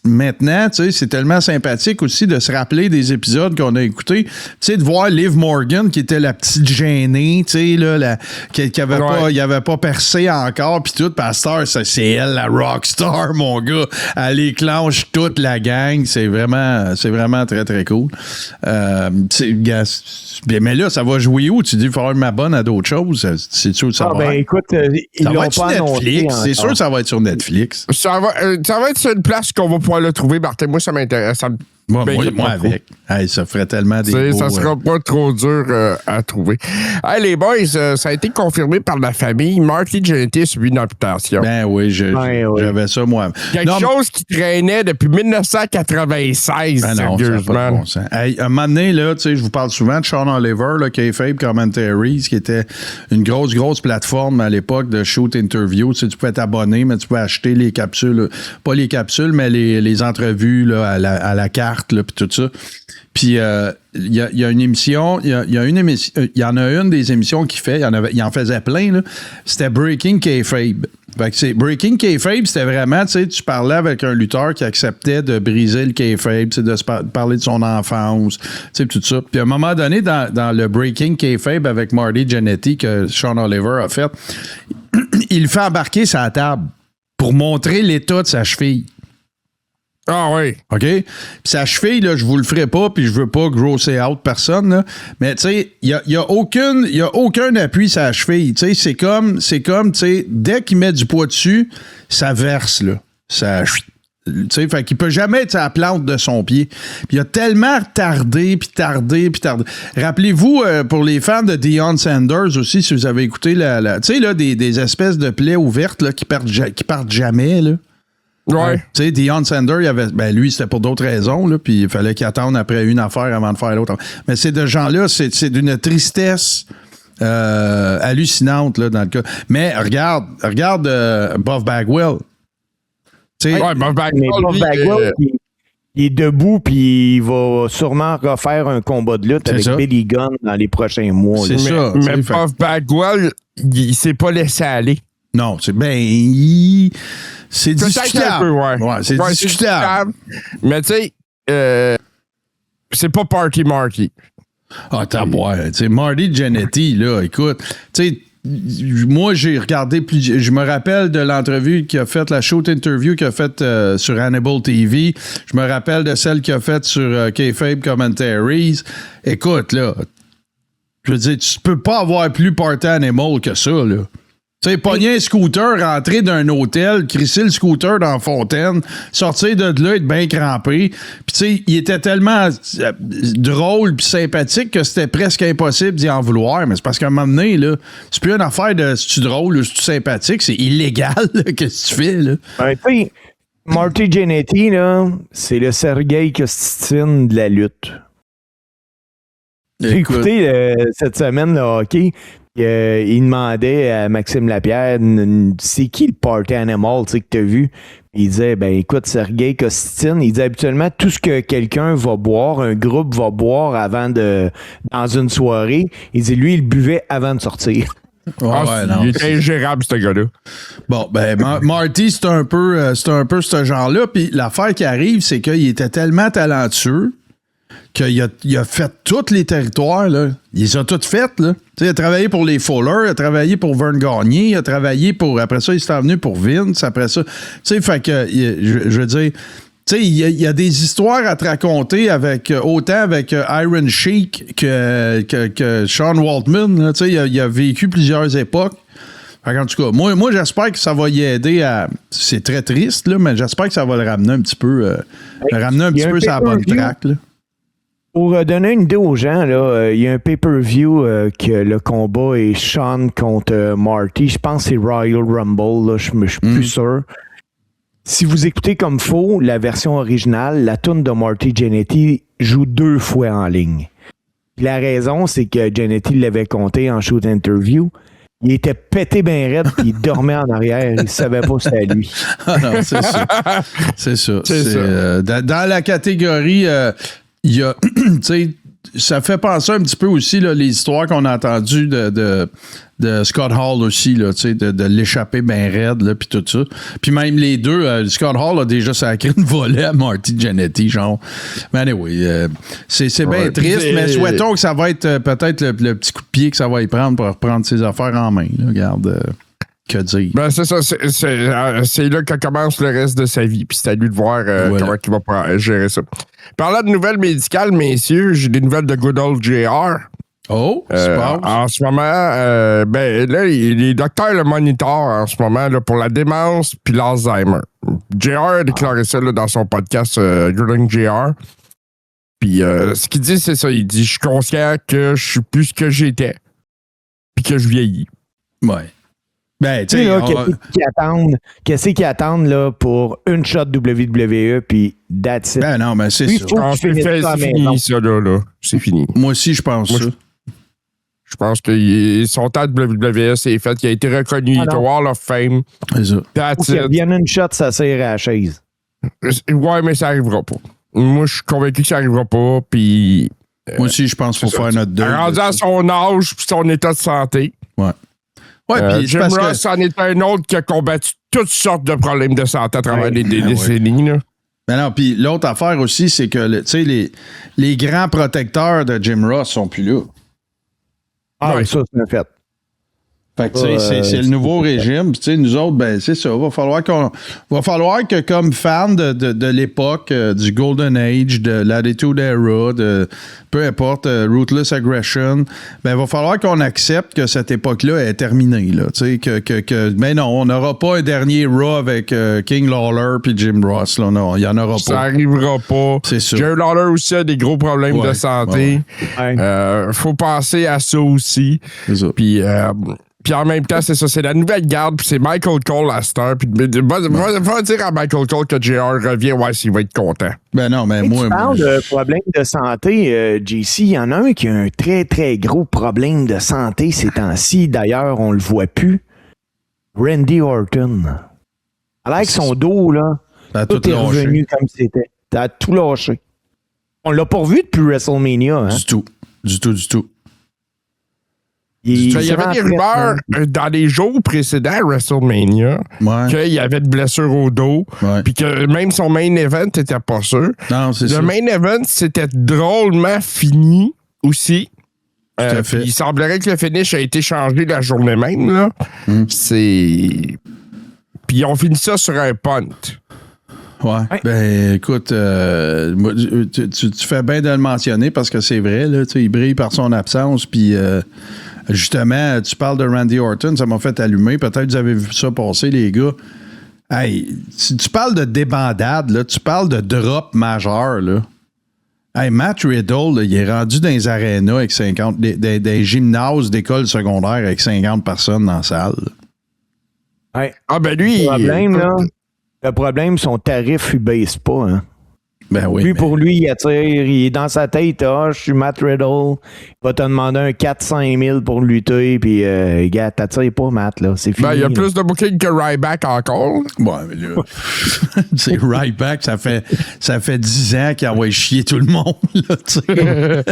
A: maintenant, tu sais, c'est tellement sympathique aussi de se rappeler des épisodes qu'on a écoutés. Tu sais, de voir Liv Morgan, qui était la petite gênée, tu sais, là, qui avait pas, il avait pas percé encore, puis tout. Pasteur, c'est elle, la rockstar, mon gars. Elle éclenche toute la gang. C'est vraiment très, très cool. Mais là, ça va jouer où? Tu dis, il faut avoir ma bonne à d'autres choses. C'est sûr que ça
C: Ah,
A: va
C: ben
A: être.
C: écoute, ils
A: Ça
C: l'ont
A: va être sur
C: pas annoncé.
A: Netflix. C'est sûr
C: encore.
A: que ça va être sur Netflix.
B: Ça va être sur une place qu'on va pouvoir le trouver, Martin. Moi, ça m'intéresse.
A: Moi
B: m'inquiète pas trop.
A: avec. Hey, ça ferait tellement des beaux,
B: Ça sera pas trop dur à trouver. Hey, les boys, ça a été confirmé par la famille. Marty Jannetty a subi une amputation.
A: Ben oui, j'avais ça, moi.
B: Quelque chose qui traînait depuis 1996,
A: Ben non, ça a pas de
B: sérieusement.
A: bon sens. Hey, un moment donné, là, tu sais, je vous parle souvent de Sean Oliver, là, Kayfabe Commentaries, qui était une grosse plateforme à l'époque de shoot interview. Tu sais, tu pouvais t'abonner, mais tu pouvais acheter les capsules, pas les capsules, mais les entrevues là, à la carte, là, puis tout ça. Puis il y a une émission, il y en a une des émissions qu'il fait, il en faisait plein, là. C'était Breaking Kayfabe. Fait que c'est Breaking Kayfabe, c'était vraiment, tu sais, tu parlais avec un lutteur qui acceptait de briser le kayfabe, tu sais, de parler de son enfance, tu sais, tout ça. Puis à un moment donné, dans le Breaking Kayfabe avec Marty Jannetty que Sean Oliver a fait, il fait embarquer sa table pour montrer l'état de sa cheville.
B: Ah oui.
A: OK? Puis sa cheville, là, je vous le ferai pas, puis je veux pas grosser out personne, là. Mais, tu sais, il y a aucun appui sur la cheville. Tu sais, c'est comme, tu sais, dès qu'il met du poids dessus, ça verse, là. Ça... Tu sais, fait qu'il peut jamais être à la plante de son pied. Puis il a tellement tardé. Rappelez-vous, pour les fans de Deion Sanders aussi, si vous avez écouté tu sais, là, des espèces de plaies ouvertes, là, qui partent jamais, là.
B: Ouais.
A: Tu sais, Deion Sanders, lui, c'était pour d'autres raisons, là, puis il fallait qu'il attende après une affaire avant de faire l'autre. Mais ces deux gens-là, c'est d'une tristesse hallucinante, là, dans le cas. Mais regarde Buff Bagwell. Tu sais,
B: Ouais, Buff Bagwell,
C: Mais Buff
B: lui,
C: Bagwell, il est debout, puis il va sûrement refaire un combat de lutte
A: C'est
C: avec
A: ça.
C: Billy Gunn dans les prochains mois.
A: C'est
C: là.
A: ça.
B: mais
A: tu sais,
B: Buff Bagwell, il s'est pas laissé aller.
A: non, c'est c'est
B: Peut-être
A: discutable.
B: un peu, ouais.
A: C'est
B: Ouais,
A: discutable.
B: Mais tu sais, c'est pas Party Marty.
A: Ah, t'as boire. Tu sais, Marty Jannetty, là, écoute, tu sais, moi, j'ai regardé je me rappelle de l'entrevue qu'il a faite, la shoot interview qu'il a faite sur Hannibal TV. Je me rappelle de celle qu'il a faite sur Kayfabe Commentaries. Écoute, là, je veux dire, tu peux pas avoir plus party animal que ça, là. Tu sais, pogner un scooter, rentrer d'un hôtel, crisser le scooter dans la fontaine, sortir de là, être bien crampé. Puis, tu sais, il était tellement drôle puis sympathique que c'était presque impossible d'y en vouloir. Mais c'est parce qu'à un moment donné, là, c'est plus une affaire de si tu drôle ou si tu sympathique, c'est illégal, là, qu'est-ce que tu fais, là.
C: Ben, tu sais, Marty Jannetty, là, c'est le Sergei Kostin de la lutte. J'ai écouté cette semaine le hockey. Il demandait à Maxime Lapierre c'est qui le party animal que tu as vu. Puis il disait ben écoute, Sergei Kostin, il dit habituellement tout ce que quelqu'un va boire, un groupe va boire dans une soirée, il dit lui il buvait avant de sortir.
B: Il est ingérable, ce gars-là.
A: Bon, ben, Marty, c'est un peu ce genre-là. Puis l'affaire qui arrive, c'est qu'il était tellement talentueux qu'il a fait tous les territoires, là. Il les a tous faits, là. Il a travaillé pour les Fowler, il a travaillé pour Vern Gagné, il a travaillé pour... Après ça, il s'est venu pour Vince, après ça... Tu sais, fait que, je veux dire... Tu sais, il y a des histoires à te raconter autant avec Iron Sheik que Sean Waltman. Tu sais, il a vécu plusieurs époques. En tout cas, moi j'espère que ça va y aider à... C'est très triste, là, mais j'espère que ça va le ramener un petit peu... sur la bonne track, là.
C: Pour donner une idée aux gens, là, il y a un pay-per-view que le combat est Sean contre Marty. Je pense que c'est Royal Rumble, là, je suis plus sûr. Si vous écoutez comme faux la version originale, la tune de Marty Jannetty joue 2 fois en ligne. Puis la raison, c'est que Jannetty l'avait compté en shoot interview. Il était pété ben raide puis il dormait en arrière. Il savait pas si c'était lui.
A: Ah non, c'est ça. C'est ça. Dans la catégorie, il y a... tu sais, ça fait penser un petit peu aussi là, les histoires qu'on a entendues de Scott Hall aussi, là, de l'échapper bien raide, là, puis tout ça. Puis même les deux, Scott Hall a déjà sacré une volée à Marty Jannetty, genre. Mais anyway, c'est bien triste, mais souhaitons que ça va être peut-être le petit coup de pied que ça va y prendre pour reprendre ses affaires en main. Là, regarde, que dire.
B: Ben, c'est ça, c'est là que commence le reste de sa vie, puis c'est à lui de voir comment il va gérer ça. Parlant de nouvelles médicales, messieurs, j'ai des nouvelles de Good Old JR.
A: Oh,
B: en ce moment, là, les docteurs le monitorent en ce moment là, pour la démence puis l'Alzheimer. JR a déclaré ça là, dans son podcast Grilling JR. Puis ce qu'il dit, c'est ça. Il dit, je suis conscient que je suis plus ce que j'étais puis que je vieillis.
A: Ouais. Ben, tu sais,
C: qu'est-ce qu'ils attendent là, pour une shot WWE puis that's it.
A: Ben non, mais c'est ça.
B: C'est fini, ça, là. C'est fini.
A: Moi aussi, je pense ça.
B: Je pense que son temps de WWE, c'est fait. Il a été reconnu. Il est au Hall of Fame.
A: C'est ça.
C: That's it. Il y en a une shot, ça sert à la chaise.
B: Ouais, mais ça arrivera pas. Moi, je suis convaincu que ça arrivera pas. Puis.
A: Moi aussi, je pense qu'il faut faire notre deuil.
B: Rendu à son âge puis son état de santé.
A: Ouais. Ouais, puis
B: Jim Ross en est un autre qui a combattu toutes sortes de problèmes de santé à travers les décennies. Là.
A: Mais non, puis l'autre affaire aussi, c'est que tu sais, les grands protecteurs de Jim Ross sont plus là.
C: Ah oui, ça, c'est un fait.
A: Fait que, tu sais, c'est le nouveau régime. Puis, tu sais, nous autres, ben, c'est ça. Va falloir que, comme fans de l'époque, du Golden Age, de l'Attitude Era, peu importe, Ruthless Aggression, ben, va falloir qu'on accepte que cette époque-là est terminée, là. Tu sais, mais non, on n'aura pas un dernier Raw avec King Lawler puis Jim Ross, là. Non, il n'y en aura pas.
B: Ça arrivera pas.
A: C'est sûr.
B: Jim Lawler aussi a des gros problèmes de santé. Faut penser à ça aussi.
A: C'est ça.
B: Puis en même temps, c'est ça, c'est la nouvelle garde, puis c'est Michael Cole à cette heure. Puis va dire à Michael Cole que JR revient, ouais, s'il va être content.
A: Ben non, mais
C: tu parles de problèmes de santé, JC, il y en a un qui a un très, très gros problème de santé ces temps-ci. D'ailleurs, on le voit plus. Randy Orton. Alors que son dos, là, tout est revenu comme c'était. T'as tout lâché. On l'a pas vu depuis WrestleMania. Hein?
A: Du tout.
B: Il y avait des rumeurs dans les jours précédents à WrestleMania qu'il y avait de blessures au dos, puis que même son main event n'était pas sûr.
A: Non, c'est ça.
B: Le main event, c'était drôlement fini aussi. Il semblerait que le finish a été changé la journée même. Là. Puis ils ont fini ça sur un punt.
A: Ouais. Ben, écoute, tu fais bien de le mentionner parce que c'est vrai, là, il brille par son absence, puis justement, tu parles de Randy Orton, ça m'a fait allumer. Peut-être que vous avez vu ça passer, les gars. Hey, si tu parles de débandade, là, tu parles de drop majeur, là. Hey, Matt Riddle, là, il est rendu dans les arénas avec 50, des gymnases d'école secondaire avec 50 personnes dans la salle.
C: Ouais.
B: Ah, ben lui,
C: le problème, son tarif, il baisse pas, hein.
A: Ben oui.
C: Lui, pour lui, il attire, il est dans sa tête, je suis Matt Riddle, il va te demander un 400 000 pour lutter, puis, gars, t'attires pas, Matt, là, c'est fini.
B: Ben, il y a plus de booking que Ryback encore.
A: Ouais, mais là, c'est Ryback, ça fait 10 ans qu'il envoie chier tout le monde, là, tu sais.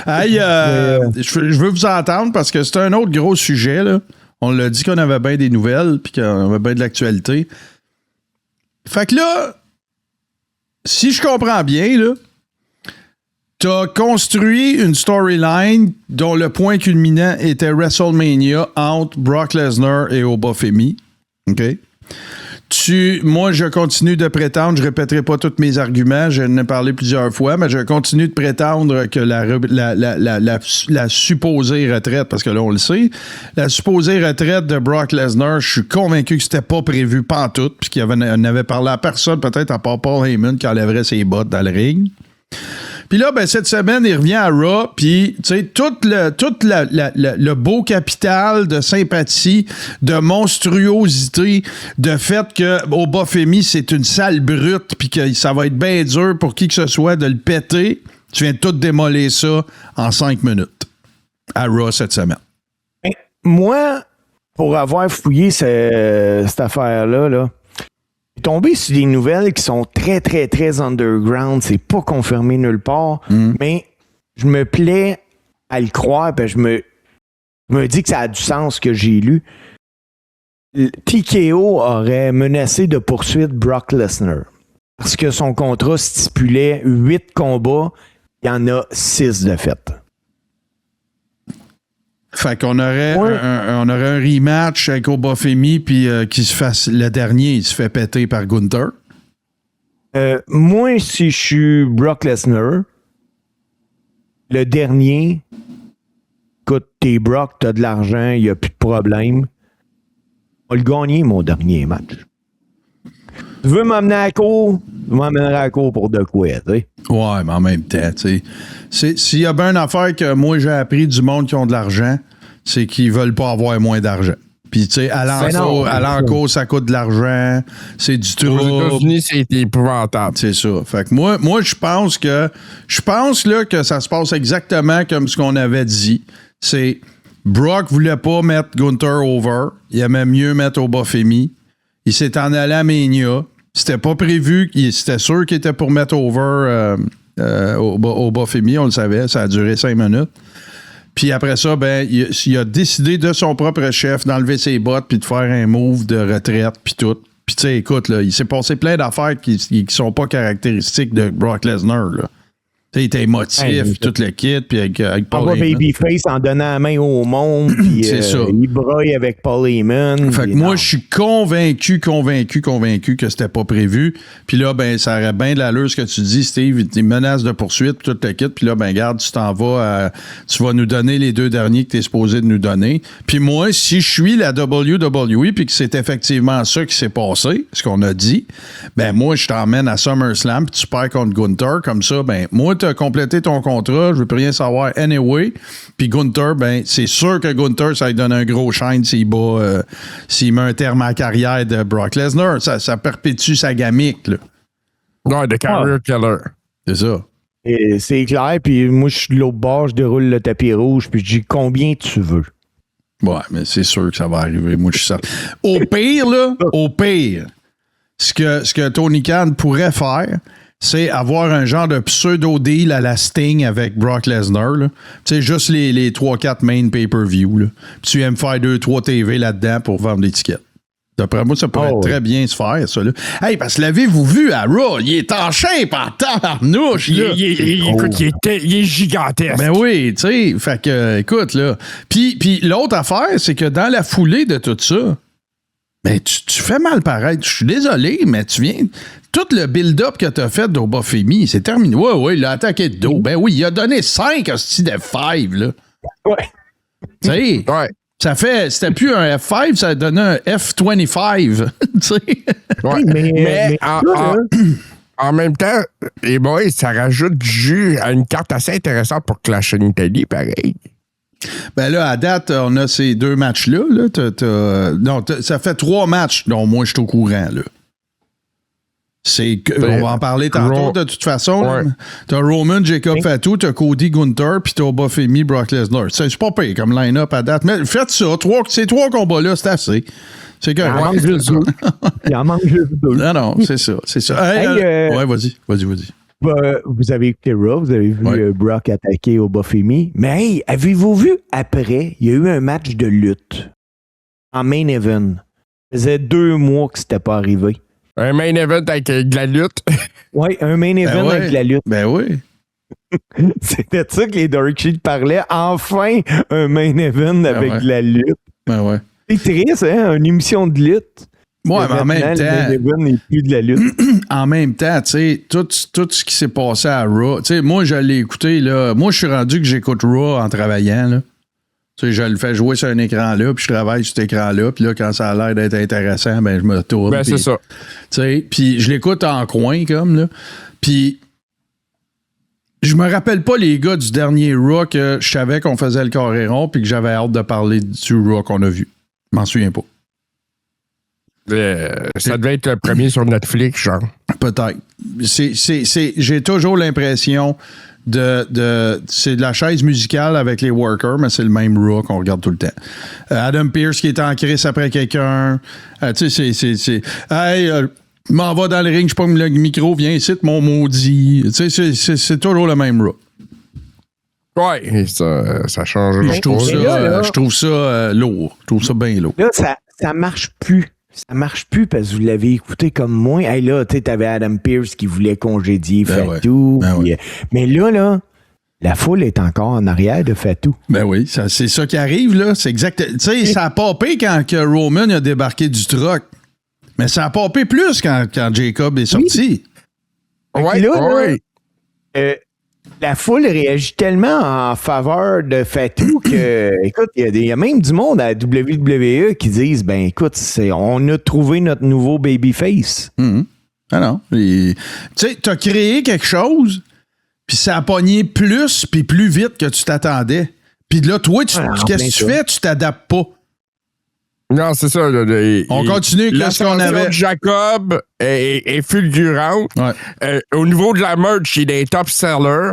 A: Hey, je veux vous entendre parce que c'est un autre gros sujet, là. On l'a dit qu'on avait bien des nouvelles, puis qu'on avait bien de l'actualité. Fait que là, si je comprends bien, là, T'as construit une storyline dont le point culminant était WrestleMania entre Brock Lesnar et Obafemi. OK? Moi, je continue de prétendre, je répéterai pas tous mes arguments, je en ai parlé plusieurs fois, mais je continue de prétendre que la supposée retraite, parce que là, on le sait, la supposée retraite de Brock Lesnar, je suis convaincu que c'était pas prévu pantoute, puis qu'il n'avait parlé à personne, peut-être à part Paul Heyman, qui enlèverait ses bottes dans le ring. Puis là, ben, cette semaine, il revient à Raw, puis, tu sais, tout le beau capital de sympathie, de monstruosité, de fait que Obafemi, c'est une sale brute, puis que ça va être bien dur pour qui que ce soit de le péter. Tu viens de tout démolir ça en 5 minutes à Raw cette semaine.
C: Moi, pour avoir fouillé cette affaire-là, je suis tombé sur des nouvelles qui sont très, très, très underground. C'est pas confirmé nulle part. Mais je me plais à le croire. Je me dis que ça a du sens ce que j'ai lu. TKO aurait menacé de poursuivre Brock Lesnar. Parce que son contrat stipulait 8 combats. Il y en a 6 de fait.
A: Fait qu'on aurait, on aurait un rematch avec Obafemi, puis qu'il se fasse le dernier, il se fait péter par Gunther.
C: Moi, si je suis Brock Lesnar, le dernier, écoute, t'es Brock, t'as de l'argent, il n'y a plus de problème. On va le gagner, mon dernier match. Tu veux m'amener à la cour? Tu m'emmèneras à la cour pour de quoi, tu sais?
A: Ouais, mais en même temps, tu sais. S'il y a bien une affaire que moi j'ai appris du monde qui ont de l'argent, c'est qu'ils veulent pas avoir moins d'argent. Puis, tu sais, à l'encours, ça coûte de l'argent, c'est du trouble.
B: Aux États-Unis, c'est épouvantable.
A: C'est ça. Fait que moi je pense là, que ça se passe exactement comme ce qu'on avait dit. C'est Brock voulait pas mettre Gunther over. Il aimait mieux mettre Obafemi. Il s'est en allé à Mania. C'était pas prévu. C'était sûr qu'il était pour mettre over Obafemi. On le savait. Ça a duré 5 minutes. Puis après ça, ben, il a décidé de son propre chef d'enlever ses bottes puis de faire un move de retraite puis tout. Puis tu sais, écoute, là, il s'est passé plein d'affaires qui sont pas caractéristiques de Brock Lesnar, là. Il était émotif, tout le kit, puis avec Paul Heyman.
C: Babyface en donnant la main au monde, puis il broye avec Paul Heyman.
A: Fait que moi, je suis convaincu que c'était pas prévu. Puis là, ben, ça aurait bien de l'allure ce que tu dis, Steve, des menaces de poursuite, puis tout le kit. Puis là, ben, garde, tu t'en vas, tu vas nous donner les 2 derniers que tu es supposé de nous donner. Puis moi, si je suis la WWE, puis que c'est effectivement ça qui s'est passé, ce qu'on a dit, ben, moi, je t'emmène à SummerSlam, puis tu perds contre Gunther, comme ça, ben, moi, t'as complété ton contrat, je veux plus rien savoir anyway. Puis Gunther, ben, c'est sûr que Gunther, ça lui donne un gros shine s'il met un terme à la carrière de Brock Lesnar. Ça perpétue sa gimmick, là.
B: Ouais, de career killer.
A: C'est ça.
C: Et c'est clair, puis moi, je suis de l'autre bord, je déroule le tapis rouge, puis je dis combien tu veux.
A: Ouais, mais c'est sûr que ça va arriver. Moi, je suis certain. Au pire, ce que Tony Khan pourrait faire, c'est avoir un genre de pseudo-deal à la Sting avec Brock Lesnar. Tu sais, juste les 3-4 main pay-per-view. Là. Puis tu aimes faire 2-3 TV là-dedans pour vendre l'étiquette. D'après moi, ça pourrait très bien se faire, ça. Là. Hey, parce que l'avez-vous vu à Raw? Il est en shape en tabarnouche.
B: Écoute, il est gigantesque.
A: Ben oui, tu sais. Fait que, écoute, là. Puis l'autre affaire, c'est que dans la foulée de tout ça, ben, tu fais mal paraître. Je suis désolé, mais tu viens... Tout le build-up que tu as fait d'Obafemi, c'est terminé. Ouais, il a attaqué de dos. Ben oui, il a donné 5 hosties de F5, là.
C: Ouais.
A: Tu sais, ça fait... C'était plus un F5, ça a donné un F25. Tu sais.
B: Ouais, mais en même temps, les boys, ça rajoute du jus à une carte assez intéressante pour Clash in Italy, pareil.
A: Ben là, à date, on a ces 2 matchs-là. Là. Non, ça fait 3 matchs dont moi, je suis au courant, là. On va en parler tantôt, de toute façon. Ouais. T'as Roman, Jacob Fatu, t'as Cody Gunther, puis t'as Obafemi, Brock Lesnar. C'est pas pire comme line-up à date. Mais faites ça. Ces 3 combats-là, c'est assez. C'est correct.
C: Il en manque juste 2.
A: Non, c'est ça. Ouais, vas-y.
C: Vous avez écouté Raw, vous avez vu Brock attaquer Obafemi. Mais hey, avez-vous vu après, il y a eu un match de lutte en main event. Ça faisait 2 mois que c'était pas arrivé.
B: Un main event avec de la lutte.
C: Oui, un main event avec de la lutte.
A: Ben oui.
C: C'était de ça que les Dark Sheets parlaient. Enfin, un main event avec de la lutte.
A: Ben ouais.
C: C'est triste, hein? Une émission de lutte.
A: Ouais, mais en même
C: Le main
A: temps,
C: event n'est plus de la lutte.
A: en même temps, tu sais, tout ce qui s'est passé à Raw, tu sais, moi, je l'ai écouté, là. Moi, je suis rendu que j'écoute Raw en travaillant, là. Tu sais, je le fais jouer sur un écran-là, puis je travaille sur cet écran-là, puis là, quand ça a l'air d'être intéressant, ben, je me tourne.
B: Ben, c'est ça.
A: Tu sais, puis je l'écoute en coin, comme, là. Puis, je me rappelle pas, les gars, du dernier Raw que je savais qu'on faisait le carré rond, puis que j'avais hâte de parler du Raw qu'on a vu. Je m'en souviens pas.
B: Ça devait être le premier sur Netflix, genre.
A: Peut-être. J'ai toujours l'impression c'est de la chaise musicale avec les workers, mais c'est le même Raw qu'on regarde tout le temps. Adam Pearce qui est en crise après quelqu'un. Tu sais, c'est hey, m'en va dans le ring, je pogne le micro, viens ici, mon maudit. Tu sais, c'est toujours le même Raw.
B: Ouais, ça change.
A: Je trouve ça lourd. Je trouve ça bien lourd.
C: Là, ça marche plus. Ça marche plus parce que vous l'avez écouté comme moi. Hey, là, tu sais, t'avais Adam Pearce qui voulait congédier Fatou.
A: Ouais.
C: Mais là, la foule est encore en arrière de Fatou.
A: Ben oui, c'est ça qui arrive, là. C'est exact. Tu sais, ça a popé quand que Roman a débarqué du truck. Mais ça a popé plus quand Jacob est sorti.
B: Ouais,
C: là, la foule réagit tellement en faveur de Fatou que, écoute, il y a même du monde à WWE qui disent, ben écoute, on a trouvé notre nouveau babyface.
A: Ah non. Tu sais, t'as créé quelque chose, puis ça a pogné plus, puis plus vite que tu t'attendais. Puis là, toi, qu'est-ce que tu fais? Tu t'adaptes pas.
B: Non, c'est ça.
A: On continue avec ce qu'on avait.
B: Jacob est fulgurante.
A: Ouais.
B: Au niveau de la merch, il est top seller.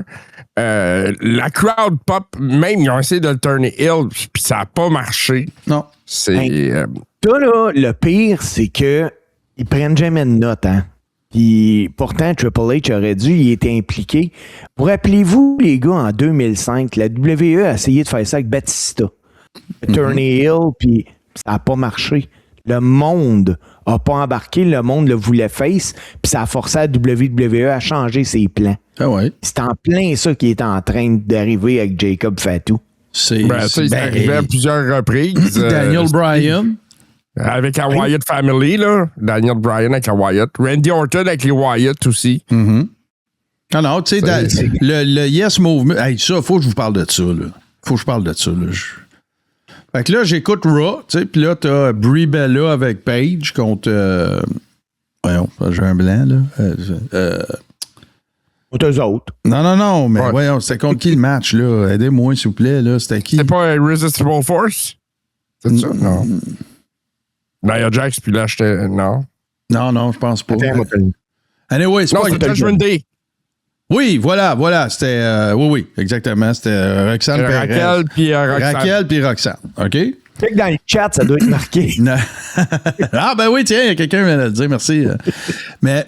B: La crowd pop, même, ils ont essayé de le turner heel, puis ça n'a pas marché.
A: Non.
C: Ça, là, le pire, c'est que ils prennent jamais de notes, hein. Puis pourtant, Triple H aurait dû y être impliqué. Vous rappelez-vous, les gars, en 2005, la WWE a essayé de faire ça avec Batista. Turner heel, puis ça n'a pas marché. Le monde n'a pas embarqué, le monde le voulait face, puis ça a forcé la WWE à changer ses plans.
A: Ah ouais.
C: C'est en plein ça qui est en train d'arriver avec Jacob Fatou.
B: C'est arrivé à plusieurs reprises.
A: Daniel Bryan.
B: Avec la Wyatt Family, là. Daniel Bryan avec la Wyatt. Randy Orton avec les Wyatt aussi.
A: Mm-hmm. Ah non, tu sais, le Yes Movement. Hey, ça, faut que je vous parle de ça, là. Faut que je parle de ça, là. Fait que là, j'écoute Raw, tu sais, puis là, t'as Brie Bella avec Paige contre. Voyons, j'ai un blanc, là.
C: Contre eux autres.
A: Non, mais voyons, c'était contre qui le match, là? Aidez-moi, s'il vous plaît, là. C'était qui?
B: C'était pas Irresistible Force? C'est ça? Non. Nia Jax, puis là, j'étais. Non.
A: Non, je pense pas. Anyway, c'est pas
B: Judgment Day.
A: Oui, voilà. C'était. Oui, exactement. C'était Roxanne Perez. Raquel puis Roxanne. OK?
C: Fait que dans le chat, ça doit être marqué.
A: Ah, ben oui, tiens, il y a quelqu'un qui vient de le dire. Merci. Mais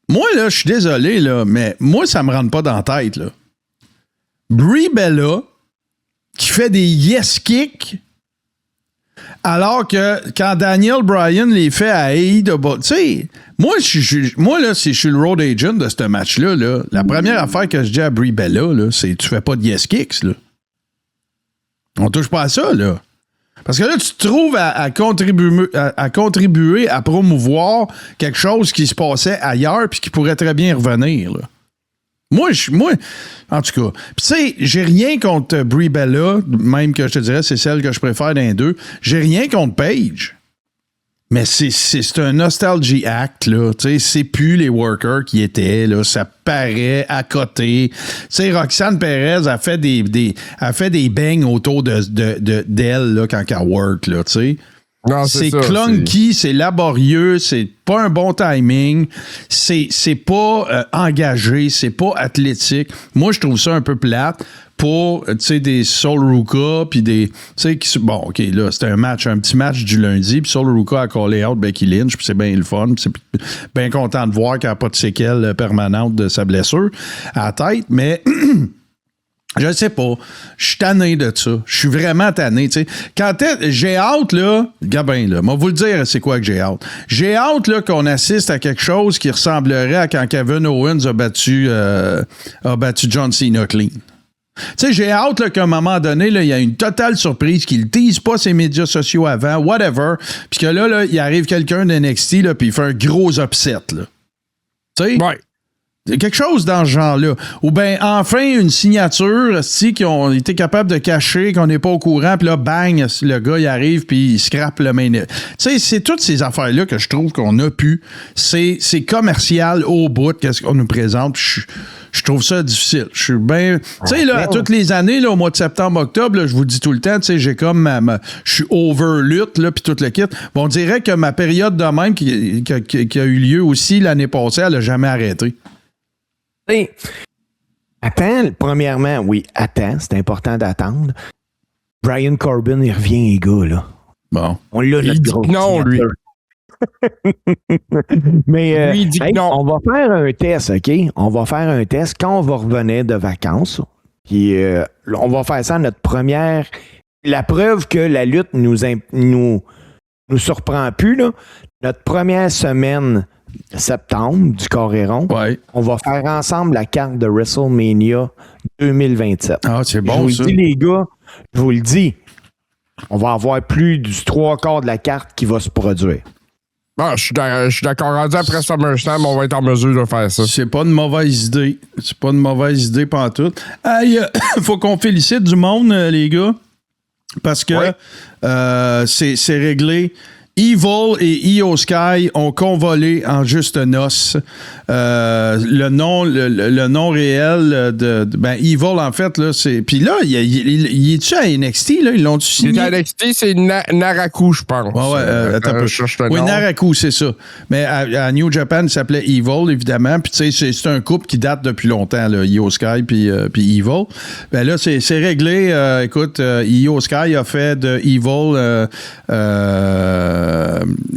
A: moi, là, je suis désolé, là, mais moi, ça me rentre pas dans la tête, là. Brie Bella, qui fait des yes kicks, alors que quand Daniel Bryan les fait à AEW, tu sais, moi, là, si je suis le road agent de ce match-là, là, la première affaire que je dis à Brie Bella, là, c'est tu fais pas de yes kicks, là. On touche pas à ça, là. Parce que là, tu te trouves à contribuer à promouvoir quelque chose qui se passait ailleurs puis qui pourrait très bien revenir, là. Moi, en tout cas, tu sais, j'ai rien contre Brie Bella, même que je te dirais, c'est celle que je préfère d'un deux. J'ai rien contre Paige. Mais c'est un nostalgie act, là. Tu sais, c'est plus les workers qui étaient, là. Ça paraît à côté. Tu sais, Roxanne Perez a fait des bangs autour d'elle, là, quand elle work, là, tu sais.
B: Non,
A: c'est clunky, c'est laborieux, c'est pas un bon timing, c'est pas engagé, c'est pas athlétique. Moi, je trouve ça un peu plate pour, tu sais, des Sol Ruka, puis des, tu sais, bon, OK, là, c'était un petit match du lundi, puis Sol Ruka a callé out Becky Lynch, puis c'est bien le fun, puis c'est bien content de voir qu'elle n'a pas de séquelles permanentes de sa blessure à la tête, mais Je sais pas. Je suis tanné de ça. Je suis vraiment tanné. T'sais. J'ai hâte, là, Gabin, là, moi, vous le dire, c'est quoi que j'ai hâte. J'ai hâte là, qu'on assiste à quelque chose qui ressemblerait à quand Kevin Owens a battu John Cena clean. Tu sais, j'ai hâte là, qu'à un moment donné, il y a une totale surprise qu'il ne tease pas ses médias sociaux avant, whatever, puis que là, il arrive quelqu'un d'NXT, puis il fait un gros upset. Tu sais?
B: Ouais.
A: Quelque chose dans ce genre-là. Ou bien, enfin, une signature, qui ont été capables de cacher, qu'on n'est pas au courant, puis là, bang, le gars, il arrive, puis il scrape le main. Tu sais, c'est toutes ces affaires-là que je trouve qu'on a pu. C'est commercial au bout, qu'est-ce qu'on nous présente. Je trouve ça difficile. Je suis bien. Tu sais, là, toutes les années, là, au mois de septembre, octobre, là, je vous dis tout le temps, tu sais, j'ai comme je suis over-lutte, là, puis tout le kit. Bon, on dirait que ma période de même qui a eu lieu aussi l'année passée, elle n'a jamais arrêté.
C: Hey, attends, premièrement, oui, attends, c'est important d'attendre. Brian Corbin, il revient, les gars, là.
A: Bon.
C: On l'a,
B: il dit non, lui.
C: Mais
B: lui, il dit non.
C: On va faire un test, OK? On va faire un test quand on va revenir de vacances. Puis on va faire ça notre première. La preuve que la lutte nous surprend plus, là. Notre première semaine de septembre du Coréron,
A: ouais.
C: On va faire ensemble la carte de WrestleMania 2027.
A: Ah, c'est bon,
C: ça. Je vous le dis, les gars, je vous le dis, on va avoir plus du 3/4 de la carte qui va se produire.
B: Ah, je suis d'accord. Rendu après SummerSlam, on va être en mesure de faire ça.
A: C'est pas une mauvaise idée. C'est pas une mauvaise idée pantoute. Hey, faut qu'on félicite du monde, les gars, parce que c'est réglé. Evil et Io Sky ont convolé en juste noces. Le nom réel de Evil, en fait, là, c'est. Puis là, il est-tu à NXT, là? Ils l'ont-tu signé?
B: Il est à NXT, c'est Naraku, je pense.
A: Attends un peu. Oui, Naraku, c'est ça. Mais à New Japan, il s'appelait Evil, évidemment. Puis, tu sais, c'est un couple qui date depuis longtemps, là, Io Sky puis Evil. Ben là, c'est réglé. Écoute, Io Sky a fait de Evil.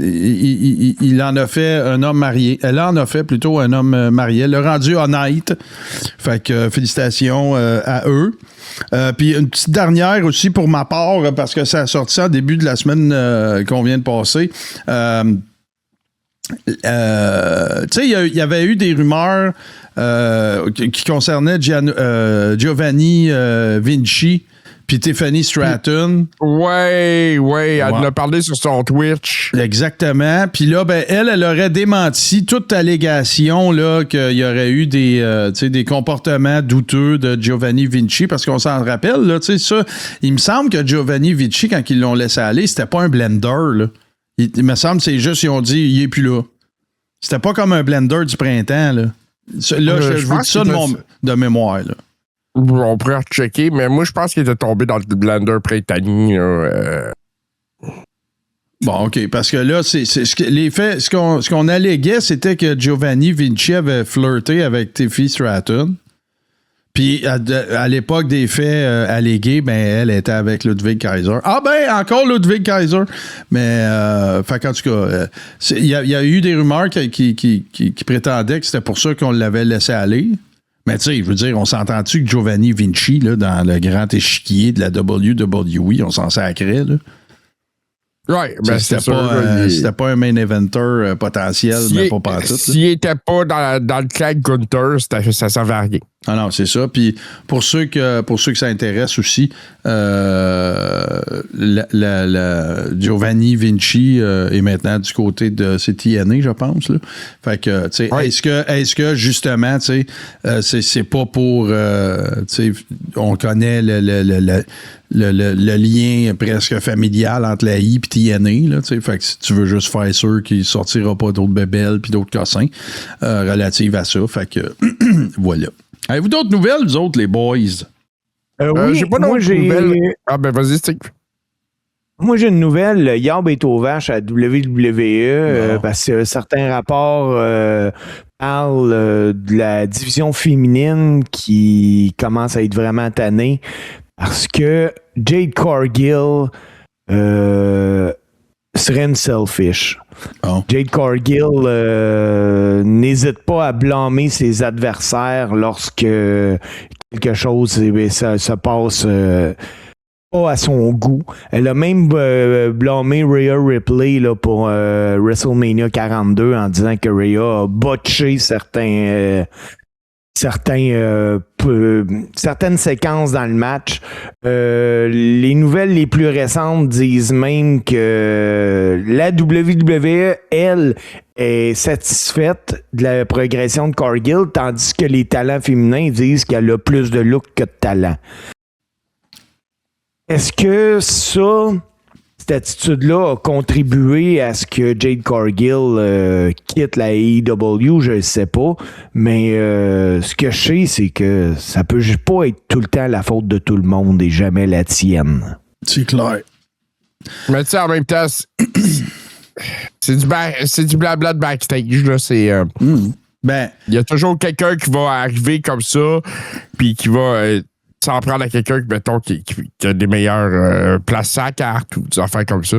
A: Il en a fait un homme marié. Elle en a fait plutôt un homme marié. Elle l'a rendu honnête. Fait que félicitations à eux. Puis une petite dernière aussi pour ma part, parce que ça a sorti en début de la semaine qu'on vient de passer. Tu sais, il y avait eu des rumeurs qui concernaient Giovanni Vinci puis Tiffany Stratton.
B: Ouais, elle en a parlé sur son Twitch.
A: Exactement. Puis là, ben, elle aurait démenti toute allégation là, qu'il y aurait eu des comportements douteux de Giovanni Vinci, parce qu'on s'en rappelle, là, tu sais, ça, il me semble que Giovanni Vinci, quand ils l'ont laissé aller, c'était pas un blender, là. Il me semble que c'est juste, ils ont dit, il est plus là. C'était pas comme un blender du printemps, là. Là, je vous dis ça de mémoire, là.
B: On pourrait rechecker, mais moi, je pense qu'il était tombé dans le blender Prétani.
A: Bon, OK, parce que là, les faits, ce qu'on alléguait, c'était que Giovanni Vinci avait flirté avec Tiffany Stratton. Puis, à l'époque des faits allégués, ben, elle était avec Ludwig Kaiser. Ah ben, encore Ludwig Kaiser! Mais, fait en tout cas, il y a eu des rumeurs qui prétendaient que c'était pour ça qu'on l'avait laissé aller. Mais tu sais, je veux dire, on s'entend-tu que Giovanni Vinci, là, dans le grand échiquier de la WWE, on s'en sacrait, là?
B: Ouais, ben
A: c'était pas un main eventer potentiel, mais pas pantoute.
B: S'il était pas dans le clan Gunther, ça servait à rien.
A: Ah non, c'est ça. Puis pour ceux que ça intéresse aussi, Giovanni Vinci est maintenant du côté de TNA, je pense. Là. Fait que, tu sais, est-ce que justement, tu sais, c'est pas pour, tu sais, on connaît le lien presque familial entre la I et TNA, là, tu sais, fait que si tu veux juste faire sûr qu'il sortira pas d'autres bébelles puis d'autres cossins relatives à ça, fait que voilà. Avez-vous d'autres nouvelles, vous autres, les boys?
C: Oui,
B: j'ai pas d'autres nouvelles. Ah ben vas-y, Steve.
C: Moi, j'ai une nouvelle. Yab est aux vaches à WWE parce que certains rapports parlent de la division féminine qui commence à être vraiment tannée parce que Jade Cargill serait une selfish. Oh. Jade Cargill n'hésite pas à blâmer ses adversaires lorsque quelque chose, ça se passe pas à son goût. Elle a même blâmé Rhea Ripley là, pour WrestleMania 42 en disant que Rhea a botché certaines séquences dans le match. Les nouvelles les plus récentes disent même que la WWE, elle, est satisfaite de la progression de Cargill, tandis que les talents féminins disent qu'elle a plus de look que de talent. Est-ce que cette attitude-là a contribué à ce que Jade Cargill quitte la AEW? Je ne sais pas. Mais ce que je sais, c'est que ça peut pas être tout le temps la faute de tout le monde et jamais la tienne.
A: C'est clair.
B: Mais tu sais, en même temps, c'est du blabla de backstage. Là. Il y a toujours quelqu'un qui va arriver comme ça, puis qui va... s'en prendre à quelqu'un mettons, qui a des meilleures places à la carte ou des affaires comme ça.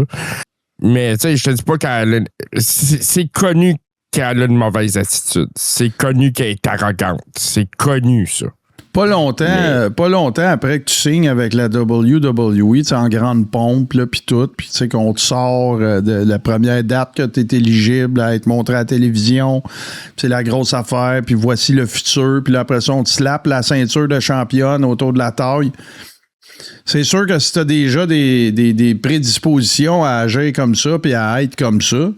B: Mais tu sais, je te dis pas qu'elle c'est connu qu'elle a une mauvaise attitude. C'est connu qu'elle est arrogante. C'est connu, ça.
A: Pas longtemps après que tu signes avec la WWE, tu sais, en grande pompe, là, puis tout, puis tu sais, qu'on te sort de la première date que tu es éligible à être montré à la télévision, c'est la grosse affaire, puis voici le futur, puis là, après ça, on te slappe la ceinture de championne autour de la taille. C'est sûr que si tu as déjà des prédispositions à agir comme ça, puis à être comme ça,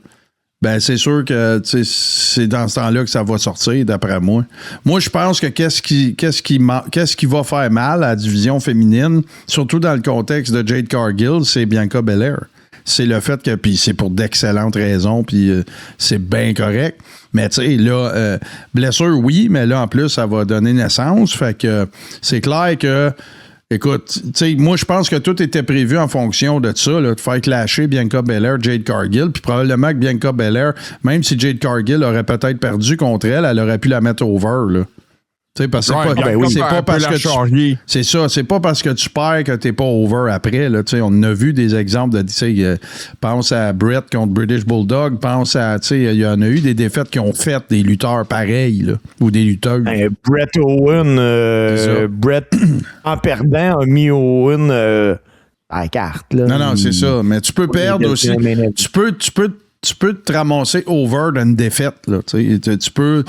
A: ben c'est sûr que c'est dans ce temps-là que ça va sortir, d'après moi. Moi, je pense que qu'est-ce qui va faire mal à la division féminine, surtout dans le contexte de Jade Cargill, c'est Bianca Belair. C'est le fait que, puis c'est pour d'excellentes raisons, puis c'est bien correct. Mais tu sais, là, blessure, oui, mais là, en plus, ça va donner naissance. Fait que c'est clair que écoute, tu sais, moi, je pense que tout était prévu en fonction de ça, là, de faire clasher Bianca Belair, Jade Cargill, puis probablement que Bianca Belair, même si Jade Cargill aurait peut-être perdu contre elle, elle aurait pu la mettre over, là. Tu sais, parce que c'est pas parce que c'est ça, c'est pas parce que tu perds que t'es pas over après, là. Tu sais, on a vu des exemples de, tu sais, pense à Brett contre British Bulldog, pense à, tu sais, il y en a eu des défaites qui ont fait des lutteurs pareils, là, ou des lutteuses.
C: Brett Owen, Brett, en perdant, a mis Owen à la carte, là.
A: Non, c'est ça, mais tu peux perdre aussi. Tu peux te ramasser over d'une défaite. Là, tu peux.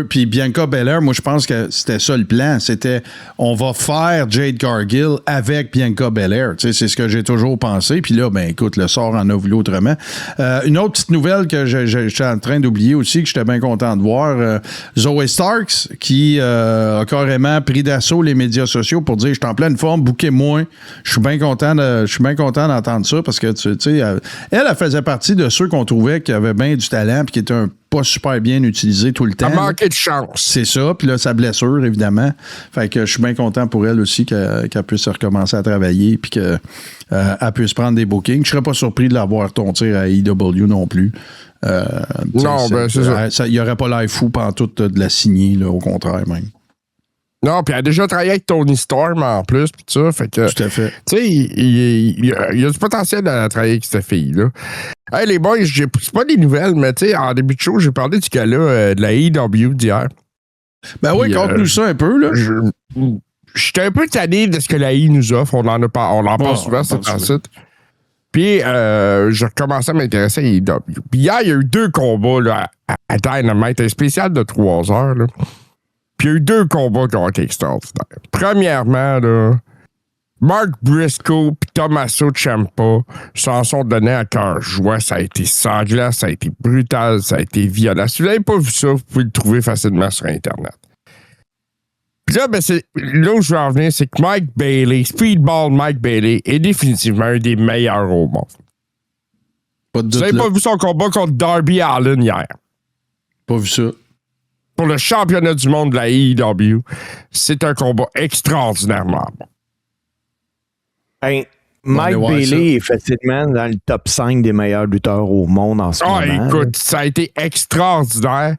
A: Puis Bianca Belair, moi, je pense que c'était ça le plan. C'était on va faire Jade Cargill avec Bianca Belair. C'est ce que j'ai toujours pensé. Puis là, ben écoute, le sort en a voulu autrement. Une autre petite nouvelle que j'étais en train d'oublier aussi, que j'étais bien content de voir. Zoe Starks, qui a carrément pris d'assaut les médias sociaux pour dire je suis en pleine forme, bouquez-moi. Je suis bien content d'entendre ça parce que tu sais, elle faisait partie de ceux qu'on trouvait qu'il avait bien du talent et qui était pas super bien utilisé tout le temps.
B: Elle manquait de chance.
A: C'est ça. Puis là, sa blessure, évidemment. Fait que je suis bien content pour elle aussi qu'elle puisse recommencer à travailler puis qu'elle puisse prendre des bookings. Je serais pas surpris de l'avoir tontir à AEW non plus.
B: Non, c'est ça.
A: Il n'y aurait pas l'air fou pantoute de la signer, là, au contraire même.
B: Non, puis elle a déjà travaillé avec Tony Storm en plus, puis ça, fait que...
A: Tout à fait.
B: Tu sais, il y a du potentiel à travailler avec cette fille-là. Hey, les boys, c'est pas des nouvelles, mais tu sais, en début de show, j'ai parlé du gars-là de la AEW d'hier.
A: Ben oui, conte-nous ça un peu, là.
B: J'étais un peu tanné de ce que la AEW nous offre. On en parle souvent, c'est un site. Puis, je recommençais à m'intéresser à AEW. Puis hier, il y a eu 2 combats là, à Dynamite, un spécial de 3 heures, là. Puis il y a eu 2 combats qui ont été extraordinaires. Premièrement, là, Mark Briscoe et Tommaso Ciampa s'en sont donnés à cœur joie. Ça a été sanglant, ça a été brutal, ça a été violent. Si vous n'avez pas vu ça, vous pouvez le trouver facilement sur Internet. Puis là, ben, là où je veux en venir, c'est que Mike Bailey, Speedball Mike Bailey, est définitivement un des meilleurs au monde. Vous n'avez pas vu son combat contre Darby Allin hier?
A: Pas vu ça.
B: Pour le championnat du monde de la AEW, c'est un combat extraordinairement bon.
C: Ben, Mike Bailey est facilement dans le top 5 des meilleurs lutteurs au monde en ce moment.
B: Écoute, ça a été extraordinaire.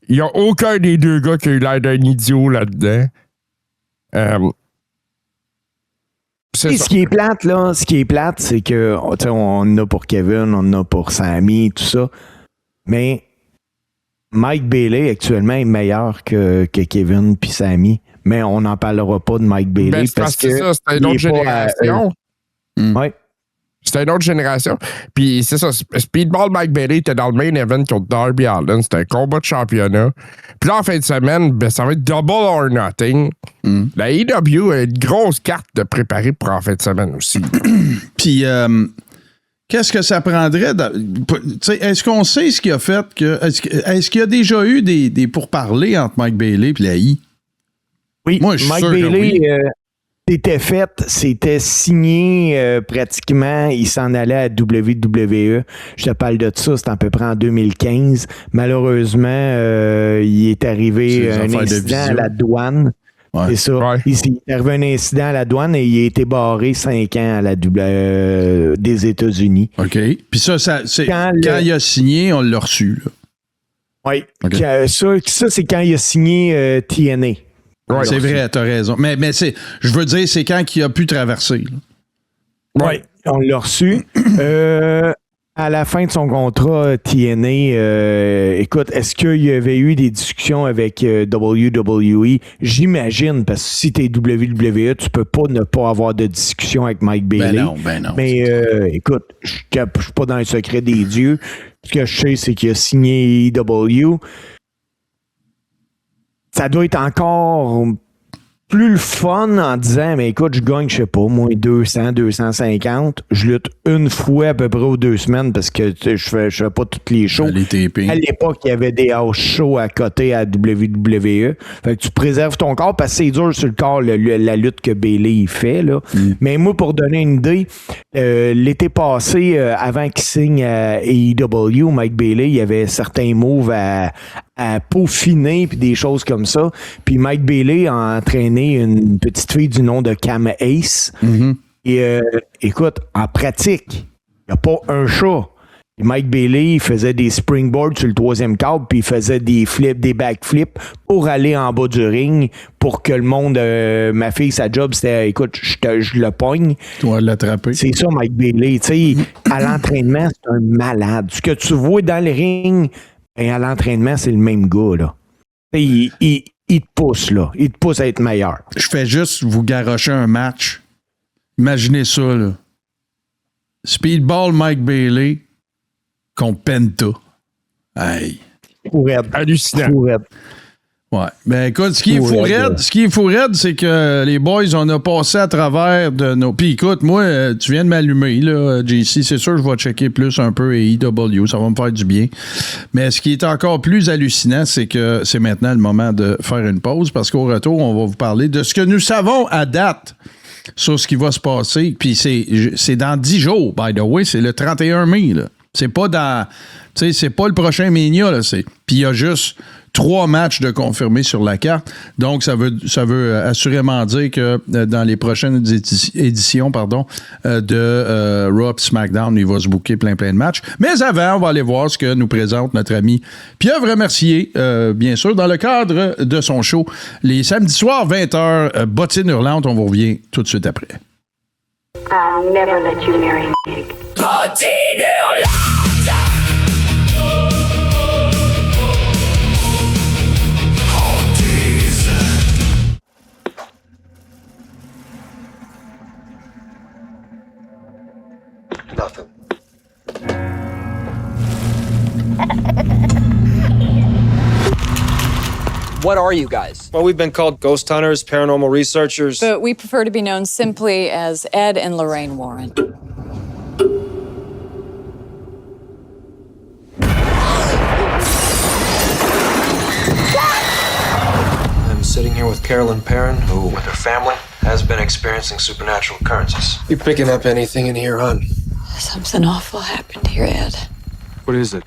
B: Il n'y a aucun des 2 gars qui a eu l'air d'un idiot là-dedans.
C: Ce qui est plate, c'est que on en a pour Kevin, on en a pour Sammy, tout ça. Mais Mike Bailey, actuellement, est meilleur que Kevin puis Sami. Mais on n'en parlera pas de Mike Bailey.
B: Ben,
C: parce que
B: ça, c'était une autre génération.
C: Oui.
B: C'était une autre génération. Puis c'est ça, Speedball Mike Bailey était dans le main event contre Darby Allin. C'était un combat de championnat. Puis là, en fin de semaine, ben, ça va être Double or Nothing. La AEW a une grosse carte de préparer pour en fin de semaine aussi.
A: Puis, qu'est-ce que ça prendrait? Est-ce qu'on sait ce qui a fait que. Est-ce qu'il y a déjà eu des pourparlers entre Mike Bailey et la I?
C: Oui,
A: moi, je suis
C: Mike
A: sûr
C: Bailey,
A: que oui.
C: c'était fait, c'était signé pratiquement, il s'en allait à WWE. Je te parle de ça, c'était à peu près en 2015. Malheureusement, il est arrivé un incident à la douane.
A: Ouais.
C: C'est ça.
B: Ouais.
C: Il est arrivé un incident à la douane et il a été barré 5 ans à la des États-Unis.
A: OK. Puis ça c'est
C: Quand
A: il a signé, on l'a reçu. Là.
C: Oui.
A: OK.
C: Ça, c'est quand il a signé TNA.
B: Ouais,
A: c'est vrai, t'as raison. Mais je veux dire, c'est quand il a pu traverser.
C: Oui, on l'a reçu. À la fin de son contrat, TNA, écoute, est-ce qu'il y avait eu des discussions avec WWE? J'imagine, parce que si t'es WWE, tu peux pas ne pas avoir de discussion avec Mike Bailey.
A: Ben non.
C: Mais écoute, je suis pas dans le secret des dieux. Ce que je sais, c'est qu'il a signé AEW. Ça doit être encore plus le fun en disant, mais écoute, je gagne, je sais pas, moins 200, 250. Je lutte une fois à peu près aux 2 semaines parce que je fais pas toutes les shows.
A: Les tapings.
C: À l'époque, il y avait des house shows à côté à WWE. Fait que tu préserves ton corps parce que c'est dur sur le corps, la lutte que Bailey fait. Là. Mais moi, pour donner une idée, l'été passé, avant qu'il signe à AEW, Mike Bailey, il y avait certains moves à peaufiner puis des choses comme ça. Puis Mike Bailey a entraîné une petite fille du nom de Cam Ace. Et écoute, en pratique, il n'y a pas un chat. Et Mike Bailey il faisait des springboards sur le 3e câble puis il faisait des flips, des backflips pour aller en bas du ring pour que le monde, ma fille, sa job, c'était, écoute, je le pogne.
A: Tu dois l'attraper.
C: C'est ça, Mike Bailey. Tu sais, à l'entraînement, c'est un malade. Ce que tu vois dans le ring, et à l'entraînement, c'est le même gars, là. Il te pousse, là. Il te pousse à être meilleur.
A: Je fais juste vous garrocher un match. Imaginez ça, là. Speedball Mike Bailey contre Penta. Hey.
B: Hallucinant.
A: Ouais. Ben écoute, ce qui est fou raide, c'est que les boys, on a passé à travers de nos. Puis écoute, moi, tu viens de m'allumer, là, JC. C'est sûr que je vais checker plus un peu AEW. Ça va me faire du bien. Mais ce qui est encore plus hallucinant, c'est que c'est maintenant le moment de faire une pause parce qu'au retour, on va vous parler de ce que nous savons à date sur ce qui va se passer. Puis c'est dans 10 jours, by the way. C'est le 31 mai, là. C'est pas dans. Tu sais, c'est pas le prochain Mania, là. Puis il y a juste 3 matchs de confirmés sur la carte. Donc, ça veut assurément dire que dans les prochaines éditions de Raw et SmackDown, il va se booker plein de matchs. Mais avant, on va aller voir ce que nous présente notre ami Pierre Mercier, bien sûr, dans le cadre de son show. Les samedis soirs, 20h, Bottine Hurlante. On vous revient tout de suite après.
D: I'll never let you marry me.
E: Bottine Hurlante!
F: Nothing.
G: What are you guys?
F: Well, we've been called ghost hunters, paranormal researchers.
H: But we prefer to be known simply as Ed and Lorraine Warren.
F: I'm sitting here with Carolyn Perrin, who, with her family, has been experiencing supernatural occurrences. You picking up anything in here, hon?
H: Something awful happened here, Ed.
F: What is it?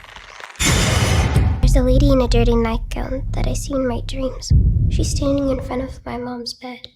I: There's a lady in a dirty nightgown that I see in my dreams. She's standing in front of my mom's bed.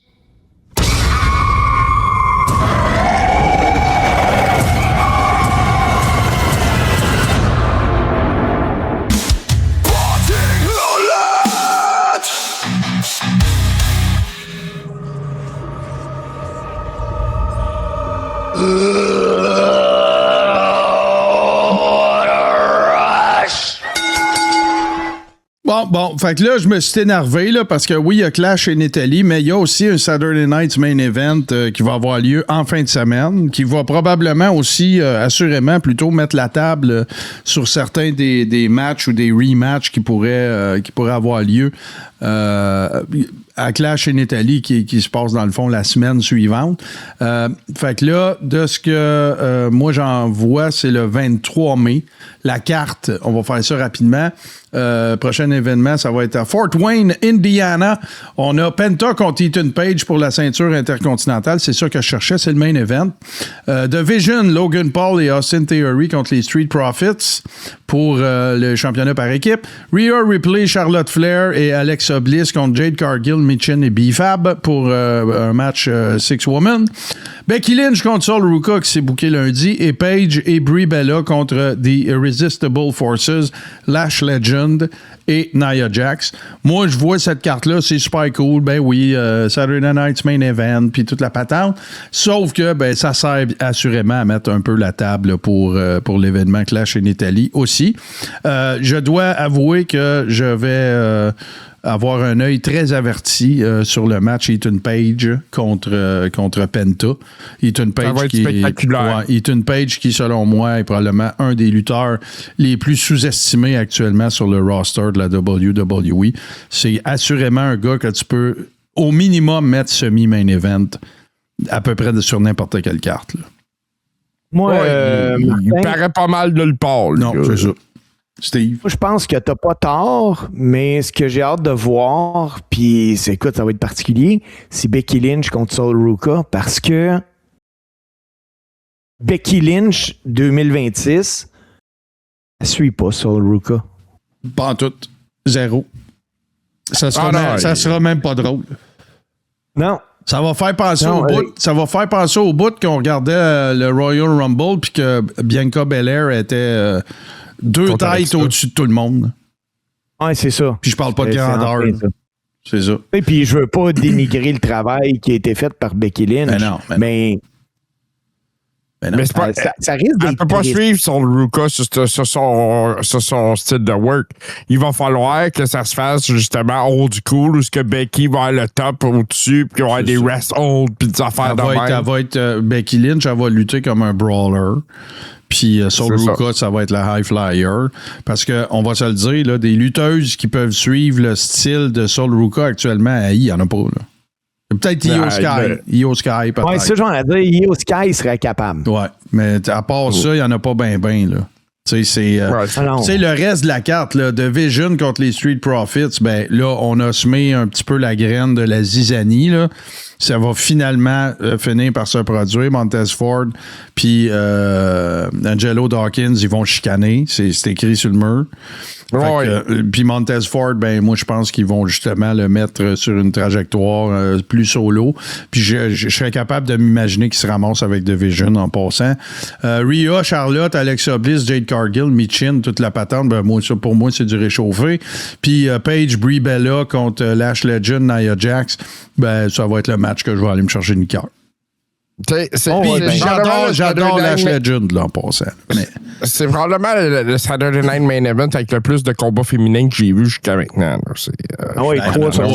A: Bon, fait que là, je me suis énervé, là, parce que oui, il y a Clash en Italie, mais il y a aussi un Saturday Night's Main Event qui va avoir lieu en fin de semaine, qui va probablement aussi, assurément, plutôt mettre la table sur certains des matchs ou des rematchs qui pourraient avoir lieu à Clash en Italie qui se passe, dans le fond, la semaine suivante. Fait que là, de ce que moi j'en vois, c'est le 23 mai. La carte, on va faire ça rapidement. Prochain événement, ça va être à Fort Wayne, Indiana. On a Penta contre Ethan Page pour la ceinture intercontinentale. C'est ça que je cherchais, c'est le main event. The Vision, Logan Paul et Austin Theory contre les Street Profits pour le championnat par équipe. Rhea Ripley, Charlotte Flair et Alexa Bliss contre Jade Cargill, Michin et B-Fab pour un match Six Women. Becky Lynch contre Sol Ruka qui s'est booké lundi et Paige et Brie Bella contre The Irresistible Forces, Lash Legend et Nia Jax. Moi, je vois cette carte-là, c'est super cool. Ben oui, Saturday Night's Main Event puis toute la patente. Sauf que ça sert assurément à mettre un peu la table là, pour l'événement Clash en Italie aussi. Je dois avouer que je vais avoir un œil très averti sur le match Ethan Page contre Penta. Ethan Page,
B: ça va être spectaculaire.
A: Ethan Page qui, selon moi, est probablement un des lutteurs les plus sous-estimés actuellement sur le roster de la WWE. C'est assurément un gars que tu peux au minimum mettre semi-main event à peu près sur n'importe quelle carte. Là.
C: Moi,
B: il paraît pas mal de le part.
A: Non, c'est ça. Steve?
C: Je pense que t'as pas tort, mais ce que j'ai hâte de voir, puis écoute, ça va être particulier, c'est Becky Lynch contre Sol Ruka, parce que Becky Lynch 2026, elle suit pas Sol Ruka.
A: Pas en tout. Zéro. Ça sera même pas drôle.
C: Non.
A: Ça va faire penser au bout qu'on regardait le Royal Rumble puis que Bianca Belair était deux têtes au-dessus de tout le monde.
C: Ouais, c'est ça.
A: Puis je parle pas de grandeur. C'est ça.
C: Et puis je veux pas dénigrer le travail qui a été fait par Becky Lynch. Mais
B: c'est pas,
C: ça risque d'être.
B: Elle peut pas suivre son Ruka sur son style de work. Il va falloir que ça se fasse justement old school où ce que Becky va avoir le top au-dessus puis qu'il va avoir des rest hold puis des affaires de même.
A: Elle va être Becky Lynch, elle va lutter comme un brawler. Puis Sol Ruka, ça va être la high flyer. Parce qu'on va se le dire, là, des lutteuses qui peuvent suivre le style de Sol Ruka actuellement, il n'y en a pas. Là. Peut-être Io Sky. Io Sky, peut-être.
C: Ouais, c'est ça, j'en ai dit. Io Sky serait capable.
A: Ouais, mais à part ça, il n'y en a pas bien, là. Tu sais, c'est le reste de la carte, là, de Vision contre les Street Profits, ben là, on a semé un petit peu la graine de la zizanie, là. Ça va finalement finir par se produire. Montez Ford puis Angelo Dawkins, ils vont chicaner. C'est écrit sur le mur. Puis Montez Ford, ben moi, je pense qu'ils vont justement le mettre sur une trajectoire plus solo. Puis je serais capable de m'imaginer qu'il se ramasse avec The Vision en passant. Rhea, Charlotte, Alexa Bliss, Jade Cargill, Michin, toute la patente, ben moi, ça, pour moi, c'est du réchauffé. Puis Paige, Brie Bella contre Lash Legend, Nia Jax, ben ça va être le match que je vais aller me chercher une carte. J'adore Lash Legend là, en passant. Mais...
B: C'est probablement le Saturday Night Main Event avec le plus de combats féminins que j'ai vu jusqu'à maintenant. C'est 3 sur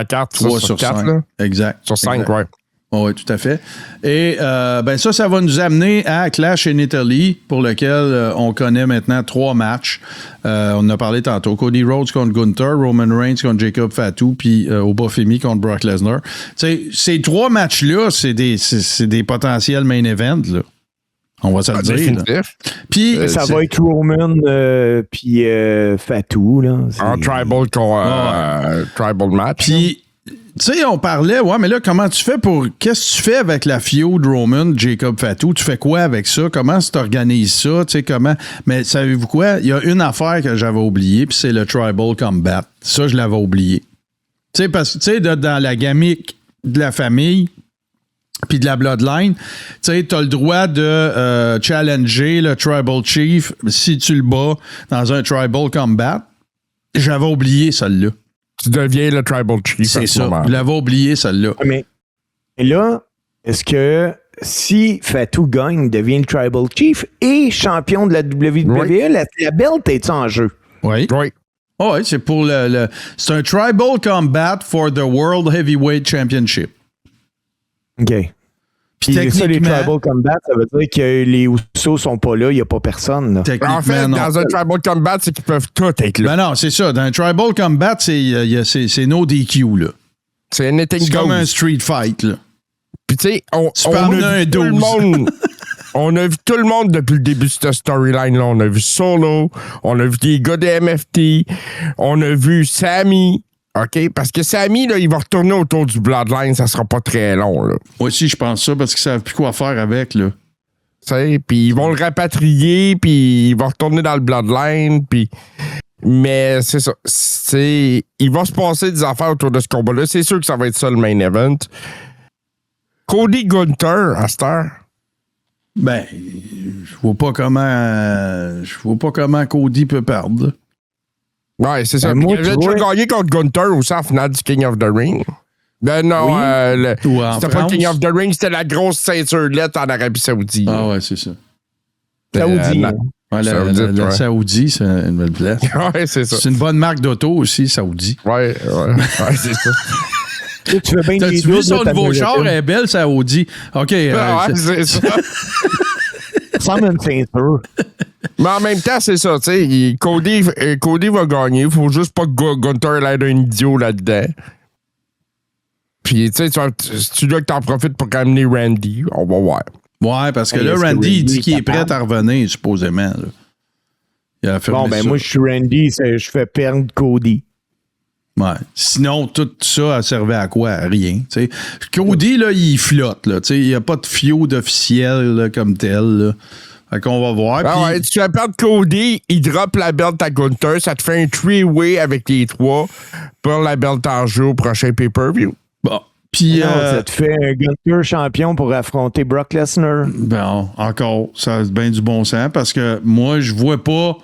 B: 4.
A: 3 sur 5. Là. Exact.
B: Sur 5, ouais.
A: Oui, tout à fait. Et ça va nous amener à Clash in Italy, pour lequel on connaît maintenant 3 matchs. On en a parlé tantôt. Cody Rhodes contre Gunther, Roman Reigns contre Jacob Fatu, puis Obafemi contre Brock Lesnar. T'sais, ces 3 matchs-là, c'est des potentiels main events, là. On va se le dire. Puis
C: ça va être Roman puis Fatu, là.
B: Un tribal match.
A: Puis tu sais, on parlait, mais là, comment tu fais qu'est-ce que tu fais avec la feud Roman, Jacob Fatu? Tu fais quoi avec ça? Comment tu t'organises ça? Tu sais, comment? Mais savez-vous quoi? Il y a une affaire que j'avais oubliée, puis c'est le Tribal Combat. Ça, je l'avais oublié. Tu sais, parce que, tu sais, dans la gamique de la famille, puis de la bloodline, tu sais, t'as le droit de challenger le Tribal Chief si tu le bats dans un Tribal Combat. J'avais oublié celle-là.
B: Tu deviens le Tribal Chief.
A: C'est ça. Je l'avais oublié, celle-là.
C: Mais là, est-ce que si Fatu gagne, il devient le Tribal Chief et champion de la WWE, la belt est en jeu?
A: Oui. Oh, oui, c'est pour c'est un Tribal Combat for the World Heavyweight Championship.
C: OK. Puis ça, les Tribal Combat, ça veut dire que les Usos sont pas là, il n'y a pas personne. Là.
B: En fait, dans un Tribal Combat, c'est qu'ils peuvent tous être là.
A: Ben non, c'est ça. Dans un Tribal Combat, c'est no DQ, là.
B: C'est anything goes.
A: C'est comme un street fight, là.
B: Puis tu sais, on
A: a vu tout le monde.
B: On a vu tout le monde depuis le début de cette storyline-là. On a vu Solo, on a vu des gars de MFT, on a vu Sami. OK? Parce que Sami, là, il va retourner autour du Bloodline, ça sera pas très long, là.
A: Moi aussi, je pense ça, parce qu'ils savent plus quoi faire avec, là.
B: Puis ils vont le rapatrier, puis il va retourner dans le Bloodline, puis... Mais c'est ça. Il va se passer des affaires autour de ce combat-là. C'est sûr que ça va être ça, le main event. Cody Gunther, à cette heure.
A: Ben, je vois pas comment Cody peut perdre.
B: Ouais, c'est ça.
C: Moi,
B: il a déjà gagné contre Gunther aussi en finale du King of the Ring. Ben non, c'était pas King of the Ring, c'était la grosse ceinture-lette en Arabie Saoudite.
A: Ah ouais, c'est ça.
C: Saoudi.
A: Ouais, la Saoudi, c'est une belle place.
B: Ouais, c'est ça.
A: C'est une bonne marque d'auto aussi, Saoudi.
B: Ouais, c'est ça.
C: Tu veux bien
A: T'as-tu vu son nouveau char? Elle est belle, Saoudi. OK.
B: Ouais, c'est ça.
C: Ça ressemble à une ceinture.
B: Mais en même temps, c'est ça, tu sais. Cody va gagner. Il faut juste pas que Gunther ait l'air d'un idiot là-dedans. Puis, tu sais, tu dois que t'en profites pour ramener Randy. On va voir.
A: Ouais, parce que là, Randy, il dit qu'il est prêt à revenir, supposément. Là. Il a affirmé ça.
C: Moi, je suis Randy, je fais perdre Cody.
A: Ouais. Sinon, tout ça servait à quoi? À rien. T'sais. Cody, là, il flotte. Là, il n'y a pas de feud officiel là, comme tel. Là. Fait qu'on va voir.
B: Ouais, tu fais perdre Cody, il drop la belt à Gunther, ça te fait un three-way avec les trois pour la belt en jeu au prochain pay-per-view.
A: Bon. Puis,
C: ça te fait un Gunther champion pour affronter Brock Lesnar.
A: Bon, encore, ça a bien du bon sens parce que moi, je vois pas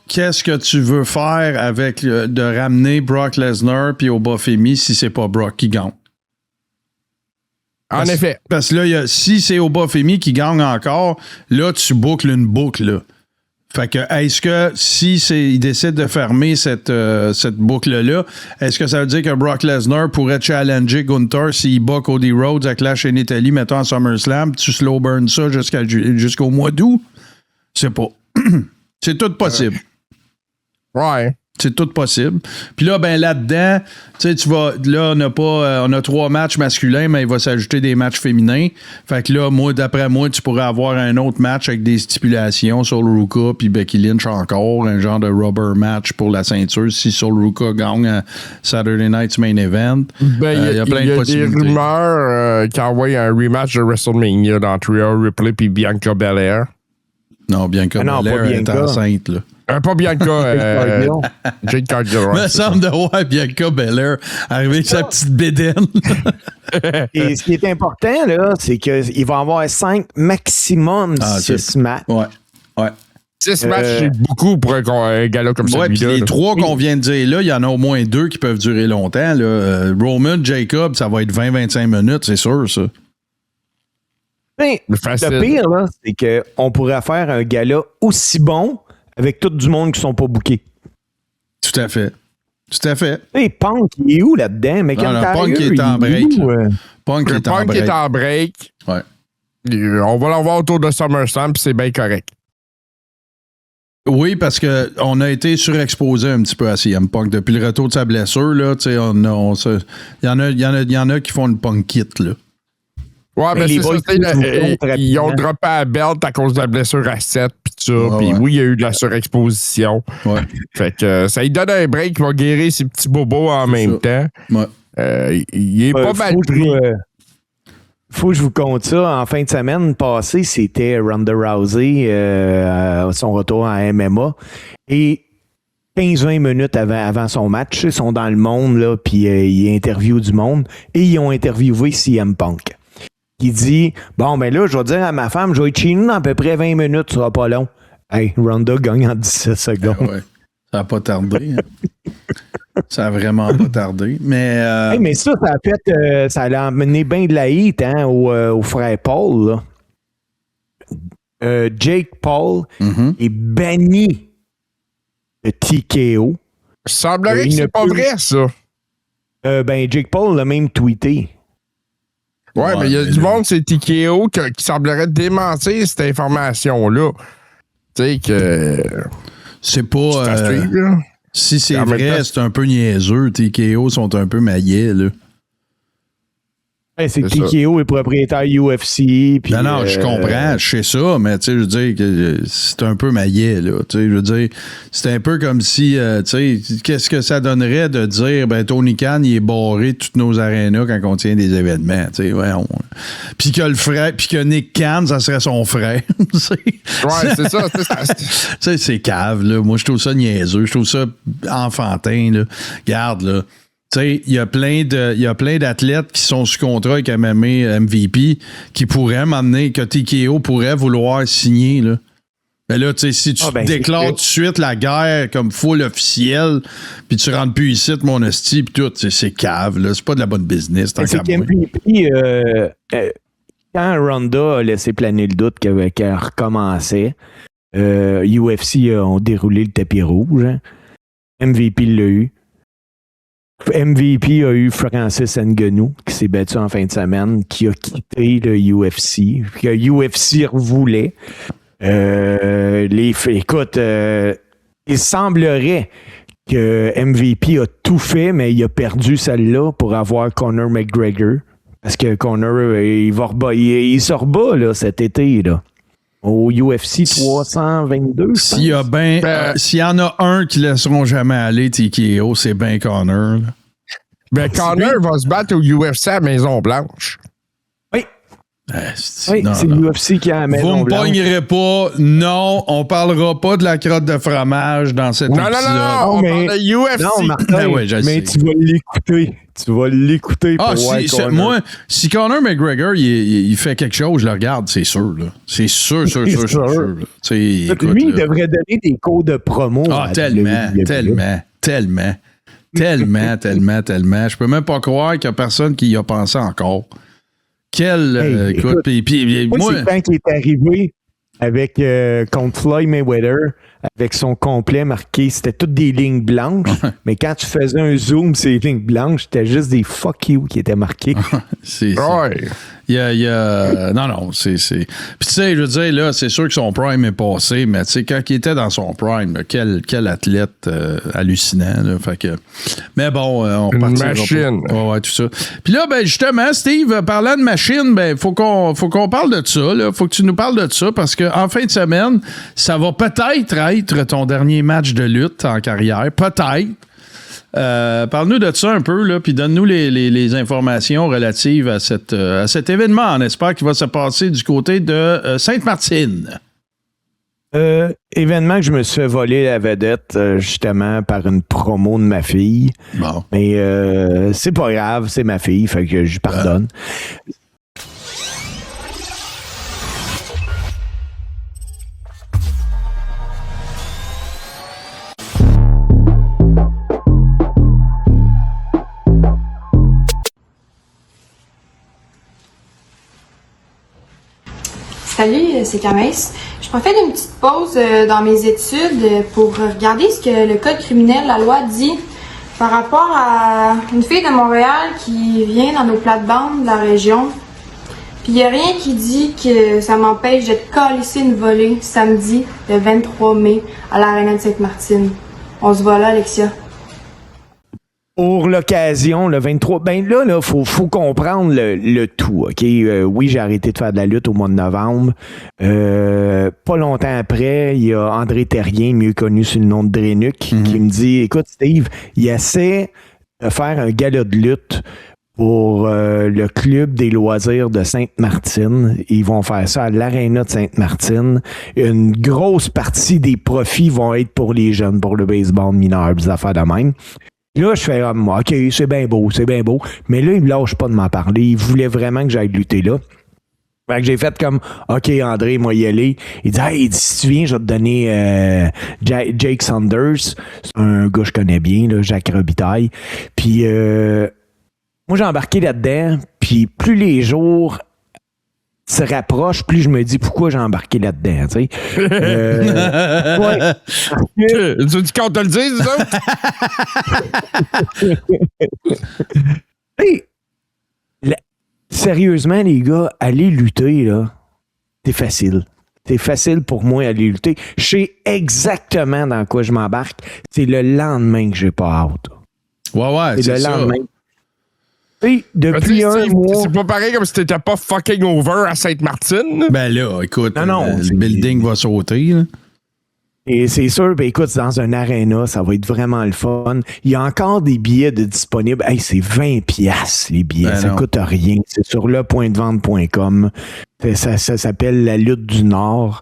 A: qu'est-ce que tu veux faire avec de ramener Brock Lesnar puis Oba Femi si c'est pas Brock qui gagne.
B: En effet.
A: Parce que là, si c'est Oba Femi qui gagne encore, là, tu boucles une boucle, là. Fait que, est-ce que si il décide de fermer cette boucle-là, est-ce que ça veut dire que Brock Lesnar pourrait challenger Gunther s'il bat Cody Rhodes à Clash in Italy, mettons en SummerSlam, tu slow burn ça jusqu'au mois d'août? C'est pas. C'est tout possible.
B: Ouais.
A: C'est tout possible. Puis là, ben là-dedans, tu sais, là, on a 3 matchs masculins, mais il va s'ajouter des matchs féminins. Fait que là, d'après moi, tu pourrais avoir un autre match avec des stipulations sur Ruka puis Becky Lynch encore, un genre de rubber match pour la ceinture si Sol Ruka gagne à Saturday Night's Main Event.
B: Ben, il y a plein de possibilités. Il y a des rumeurs qui envoient un rematch de WrestleMania dans Rhea Ripley puis Bianca Belair.
A: Non, Bianca Belair est enceinte, là.
B: Pas Bianca, Jade Cargill.
A: Il me semble de voir Bianca Belair arriver avec sa petite bédaine.
C: Et ce qui est important, là, c'est qu'il va y avoir 5 maximum 6 matchs.
A: Ouais.
B: 6 matchs, c'est beaucoup pour un gala comme celui-là.
A: Puis les 3 qu'on vient de dire là, il y en a au moins 2 qui peuvent durer longtemps. Là. Roman, Jacob, ça va être 20-25 minutes, c'est sûr, ça.
C: Mais le pire, là, c'est qu'on pourrait faire un gala aussi bon avec tout du monde qui sont pas bookés.
A: Tout à fait.
C: Hey, Punk, il est où là-dedans? Mais
A: Punk est en break. Punk
B: est en break.
A: Ouais.
B: On va l'avoir autour de SummerSlam, puis c'est bien correct.
A: Oui, parce qu'on a été surexposé un petit peu à CM Punk. Depuis le retour de sa blessure, là, il y en a qui font une Punk kit, là.
B: Ouais, mais c'est ça. Ils ont droppé la belt à cause de la blessure à 7 pis tout ça. Puis oui, il y a eu de la surexposition.
A: Ouais.
B: Fait que ça lui donne un break, il va guérir ses petits bobos en même temps.
A: Ouais.
B: Il est pas mal pris.
C: Faut que je vous compte ça. En fin de semaine passée, c'était Ronda Rousey, son retour en MMA. Et 15-20 minutes avant son match, ils sont dans le monde, là, puis ils interviewent du monde. Et ils ont interviewé CM Punk. Il dit, bon, ben là, je vais dire à ma femme, je vais être chez nous dans à peu près 20 minutes, ça sera pas long. Hey, Ronda gagne en 17 secondes.
A: Ouais. Ça n'a pas tardé. Hein. Ça a vraiment pas tardé. Mais,
C: hey, mais ça a fait, ça a amené bien de la hate hein, au frère Paul. Là. Jake Paul est banni de TKO.
B: Il semblerait que c'est pas vrai, ça.
C: Jake Paul l'a même tweeté.
B: Ouais, mais il y a du monde, c'est TKO, qui semblerait démentir cette information-là. Tu sais que...
A: C'est pas... si c'est vrai, c'est un peu niaiseux. TKO sont un peu maillets, là.
C: C'est TKO est propriétaire UFC. Puis,
A: non, je comprends, je sais ça, mais tu sais, je veux dire que c'est un peu maillet, là. Tu sais, je veux dire, c'est un peu comme si, tu sais, qu'est-ce que ça donnerait de dire, Tony Khan, il est barré de toutes nos arénas quand on tient des événements, tu sais, voyons. Puis que le frère, puis que Nick Khan, ça serait son frère.
B: Ouais, c'est ça. Tu
A: sais, c'est cave, là. Moi, je trouve ça niaiseux, je trouve ça enfantin, là. Regarde, là. Tu sais, il y a plein d'athlètes qui sont sous contrat avec MMA MVP qui pourraient m'emmener, que TKO pourrait vouloir signer, là. Mais là, tu sais, si tu déclares tout de suite la guerre comme full officielle, puis tu rentres plus ici, mon hostie, puis tout, c'est cave, là. C'est pas de la bonne business, tant qu'à moi.
C: MVP, quand Ronda a laissé planer le doute qu'elle recommençait, UFC ont déroulé le tapis rouge. Hein. MVP l'a eu. MVP a eu Francis Ngannou, qui s'est battu en fin de semaine, qui a quitté le UFC, que UFC voulait. Écoute, il semblerait que MVP a tout fait, mais il a perdu celle-là pour avoir Conor McGregor. Parce que Conor, il se rebat là, cet été, là. Au UFC 322.
A: S'il y en a un qui laisseront jamais aller, TKO, c'est ben Conor.
B: Conor va se battre au UFC à Maison-Blanche.
C: Oui. C'est l'UFC qui a la Maison-Blanche.
A: Vous me pognerez pas. Non, on parlera pas de la crotte de fromage dans cet épisode.
B: Non, on parle de UFC.
C: Non, Martin, mais tu vas l'écouter. Tu vas l'écouter pour voir Conor.
A: Moi, si Conor McGregor, il fait quelque chose, je le regarde, c'est sûr. Là. C'est sûr. Écoute,
C: lui, il devrait donner des cours de promo.
A: Tellement. Je peux même pas croire qu'il y a personne qui y a pensé encore. Écoute,
C: moi, c'est quand il est arrivé avec contre Floyd Mayweather, avec son complet marqué, c'était toutes des lignes blanches, mais quand tu faisais un zoom, ces lignes blanches, c'était juste des fuck you qui étaient marqués.
A: Non, c'est... Puis tu sais, je veux dire, là, c'est sûr que son prime est passé, mais tu sais, quand il était dans son prime, là, quel athlète hallucinant, là, fait que... Mais bon, on partira
B: machine.
A: Ouais, tout ça. Puis là, justement, Steve, parlant de machine, faut qu'on parle de ça, là. Faut que tu nous parles de ça, parce qu'en fin de semaine, ça va peut-être être ton dernier match de lutte en carrière. Peut-être. Parle-nous de ça un peu, là, puis donne-nous les informations relatives à cet événement, on espère qu'il va se passer du côté de Sainte-Martine.
C: Événement que je me suis fait voler la vedette, justement, par une promo de ma fille.
A: Bon.
C: Mais c'est pas grave, c'est ma fille, fait que je pardonne.
J: Salut, c'est Kamès. Je profite d'une petite pause dans mes études pour regarder ce que le code criminel, la loi, dit par rapport à une fille de Montréal qui vient dans nos plates-bandes de la région. Puis il n'y a rien qui dit que ça m'empêche de câlisser une volée samedi, le 23 mai, à l'Arena de Sainte-Martine. On se voit là, Alexia.
C: Pour l'occasion, le 23, là, faut comprendre le tout, OK? Oui, j'ai arrêté de faire de la lutte au mois de novembre. Pas longtemps après, il y a André Terrien, mieux connu sous le nom de Drénuc, qui me dit, écoute, Steve, il essaie de faire un gala de lutte pour le club des loisirs de Sainte-Martine. Ils vont faire ça à l'Arena de Sainte-Martine. Une grosse partie des profits vont être pour les jeunes, pour le baseball mineur, des affaires de même. Là, je fais, OK, c'est bien beau. Mais là, il me lâche pas de m'en parler. Il voulait vraiment que j'aille lutter là. Fait que j'ai fait comme, OK, André, moi y aller. Il dit, hey, si tu viens, je vais te donner Jake Saunders. C'est un gars que je connais bien, là, Jacques Robitaille. Puis, moi, j'ai embarqué là-dedans. Puis, plus les jours... se rapproche, plus je me dis pourquoi j'ai embarqué là-dedans. Tu sais. Ouais.
B: Tu dis qu'on te le dise, ça?
C: Hey, sérieusement, les gars, aller lutter, là, c'est facile. C'est facile pour moi aller lutter. Je sais exactement dans quoi je m'embarque. C'est le lendemain que j'ai pas hâte.
A: Ouais, c'est
C: le
A: ça.
C: lendemain. Et depuis un mois.
B: C'est pas pareil comme si t'étais pas fucking over à Sainte-Martine.
A: Ben là, écoute,
C: Non,
A: le building va sauter. Là.
C: Et c'est sûr, ben écoute, dans un aréna, ça va être vraiment le fun. Il y a encore des billets disponibles. Hey, c'est 20$ les billets. Ça coûte rien. C'est sur lepointdevente.com. Ça s'appelle la lutte du Nord.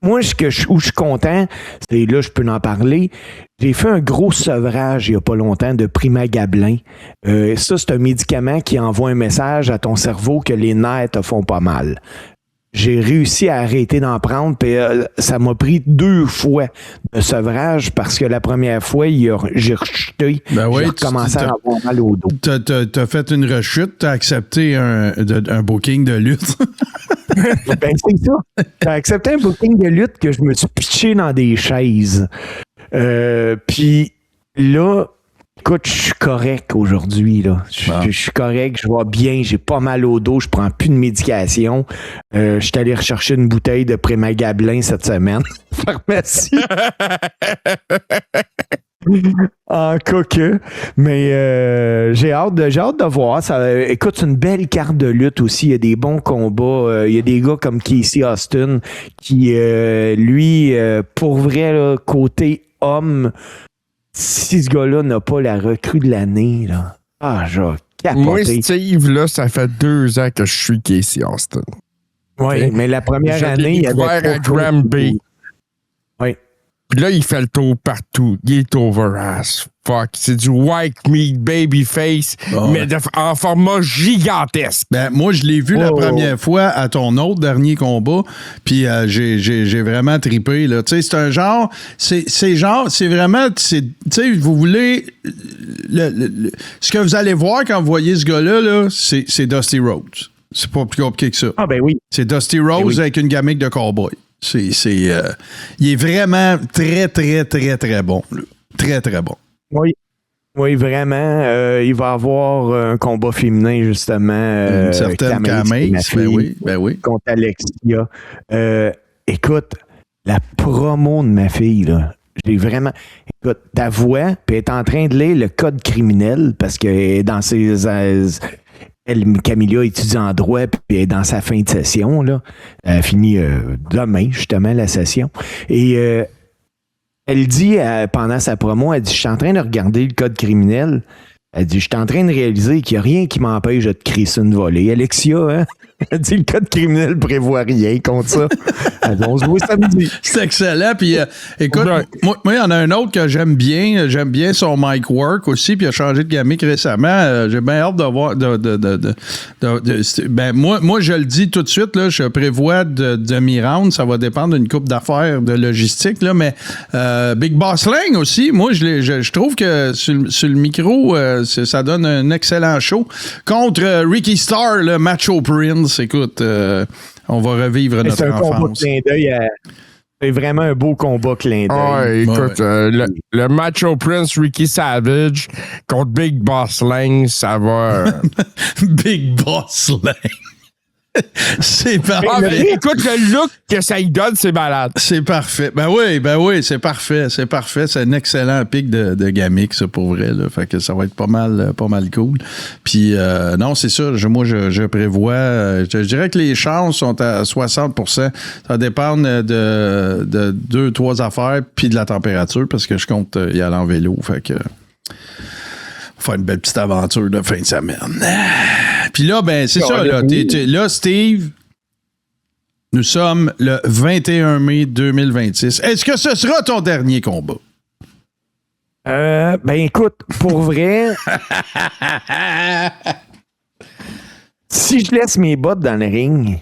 C: Moi, où je suis content, c'est là, je peux en parler. J'ai fait un gros sevrage il n'y a pas longtemps de Primagablin. Ça, c'est un médicament qui envoie un message à ton cerveau que les nerfs te font pas mal. J'ai réussi à arrêter d'en prendre, puis ça m'a pris 2 fois de sevrage parce que la première fois, j'ai rechuté.
A: Ben oui,
C: j'ai recommencé à avoir mal au dos.
A: T'as fait une rechute, t'as accepté un booking de lutte.
C: Ben, c'est ça. J'ai accepté un booking de lutte que je me suis pitché dans des chaises. Puis là, écoute, je suis correct aujourd'hui. Là. Je suis correct, je vais bien, j'ai pas mal au dos, je prends plus de médication. Je suis allé rechercher une bouteille de Primagablin cette semaine. Pharmacie. En coqueux. Mais j'ai hâte de voir. Écoute, c'est une belle carte de lutte aussi. Il y a des bons combats. Il y a des gars comme Casey Austin qui, lui, pour vrai, là, côté homme, si ce gars-là n'a pas la recrue de l'année, là, j'ai capoté.
B: Moi, Steve, là, ça fait 2 ans que je suis Casey Austin.
C: Oui, mais la première année, il y avait
B: à Granby.
C: Oui.
B: Puis là, il fait le tour partout. Il est over as fuck. C'est du white meat babyface, mais en format gigantesque.
A: Ben, moi, je l'ai vu la première fois à ton autre dernier combat, puis j'ai vraiment trippé. Là. Tu sais, c'est un genre, c'est vraiment, tu sais, vous voulez, ce que vous allez voir quand vous voyez ce gars-là, là, c'est Dusty Rhodes. C'est pas plus compliqué que ça.
C: Ah, ben oui.
A: C'est Dusty Rhodes avec une gamique de cowboy. Il est vraiment très, très, très, très bon. Là. Très, très bon.
C: Oui, vraiment. Il va y avoir un combat féminin, justement.
A: Une certaine Kamei, ben oui.
C: Contre Alexia. Écoute, la promo de ma fille, là, j'ai vraiment... Écoute, ta voix, puis elle est en train de lire le code criminel, parce que dans ses... Camilla étudie en droit, puis elle est dans sa fin de session, là. Elle finit demain, justement, la session. Et elle dit, pendant sa promo, elle dit, je suis en train de regarder le code criminel. Elle dit, je suis en train de réaliser qu'il n'y a rien qui m'empêche de te crisser une volée. Alexia, hein? Elle dit, le code criminel prévoit rien contre ça. Elle dit, on se voit samedi.
A: C'est excellent. Puis, écoute, moi, il y en a un autre que j'aime bien. J'aime bien son mic work aussi. Puis, il a changé de gamique récemment. J'ai bien hâte de voir. Ben, moi, je le dis tout de suite, là, je prévois de demi-round. Ça va dépendre d'une couple d'affaires de logistique. Là, mais Big Boss Lang aussi, moi, je trouve que sur le micro, ça donne un excellent show. Contre Ricky Starr, le Macho Prince. Écoute, on va revivre notre enfance.
C: C'est vraiment un beau combat clin d'œil.
B: Ouais, écoute, le Macho Prince Ricky Savage contre Big Boss Lang, ça va...
A: Big Boss Lang. C'est parfait.
B: Écoute, le look que ça y donne, c'est malade.
A: C'est parfait. Ben oui, c'est parfait. C'est parfait. C'est un excellent pic de gamique, ça, pour vrai. Là. Fait que ça va être pas mal cool. Puis, non, c'est ça. Moi, je prévois... je dirais que les chances sont à 60%. Ça dépend de 2-3 affaires puis de la température parce que je compte y aller en vélo. Fait que... faire une belle petite aventure de fin de semaine. Puis là, ben, c'est ça. Là, Steve, nous sommes le 21 mai 2026. Est-ce que ce sera ton dernier combat?
C: Ben, écoute, pour vrai, si je laisse mes bottes dans le ring,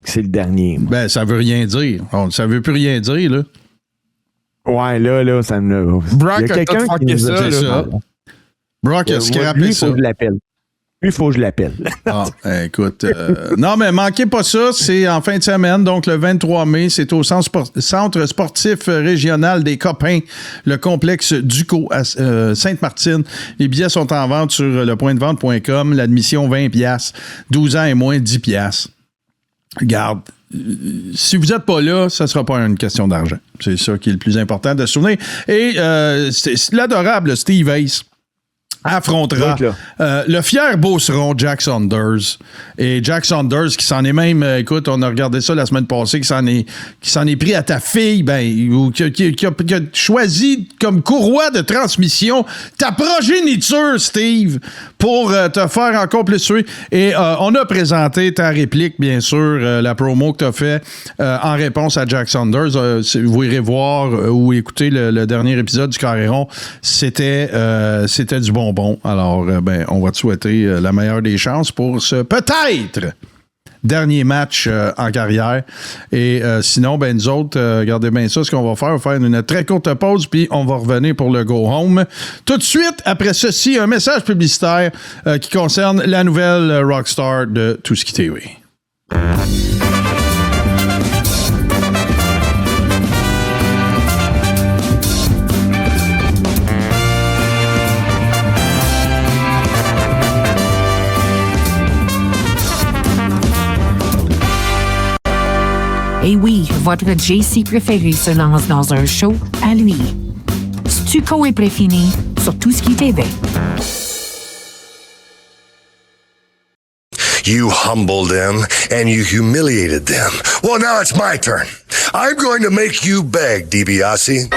C: c'est le dernier.
A: Ben, ça veut rien dire. Ça veut plus rien dire, là.
C: Ouais, là, ça me...
B: Brock
C: il y a quelqu'un qui nous a
A: ça. Brock a scrappé
C: lui,
A: ça.
C: faut que je l'appelle. il faut que je l'appelle.
A: Ah, écoute. Non, mais manquez pas ça. C'est en fin de semaine, donc le 23 mai. C'est au Centre sportif régional des Copains, le complexe Ducos à Sainte-Martine. Les billets sont en vente sur lepointdevente.com. L'admission, 20$. 12 ans et moins, 10$. Regarde. Si vous n'êtes pas là, ça ne sera pas une question d'argent. C'est ça qui est le plus important de se souvenir. Et c'est l'adorable Steve Ace affrontera le fier beauceron Jack Saunders. Et Jack Saunders qui s'en est même, écoute, on a regardé ça la semaine passée, qui s'en est pris à ta fille, ou qui a choisi comme courroie de transmission ta progéniture, Steve, pour te faire encore plus suer. Et on a présenté ta réplique, bien sûr, la promo que tu as fait en réponse à Jack Saunders. Vous irez voir ou écouter le dernier épisode du Carré Rond. C'était du bonbon. Alors, on va te souhaiter la meilleure des chances pour ce peut-être dernier match en carrière. Et sinon, nous autres, regardez bien ça, ce qu'on va faire. On va faire une très courte pause, puis on va revenir pour le Go Home. Tout de suite, après ceci, un message publicitaire qui concerne la nouvelle rockstar de Tout-Ce-qui TV.
K: Et oui, votre JC préféré se lance dans un show à lui. Stuco est préfini sur Tout-ce-qui TV.
L: You humbled them and you humiliated them. Well, now it's my turn. I'm going to make you beg, DiBiase.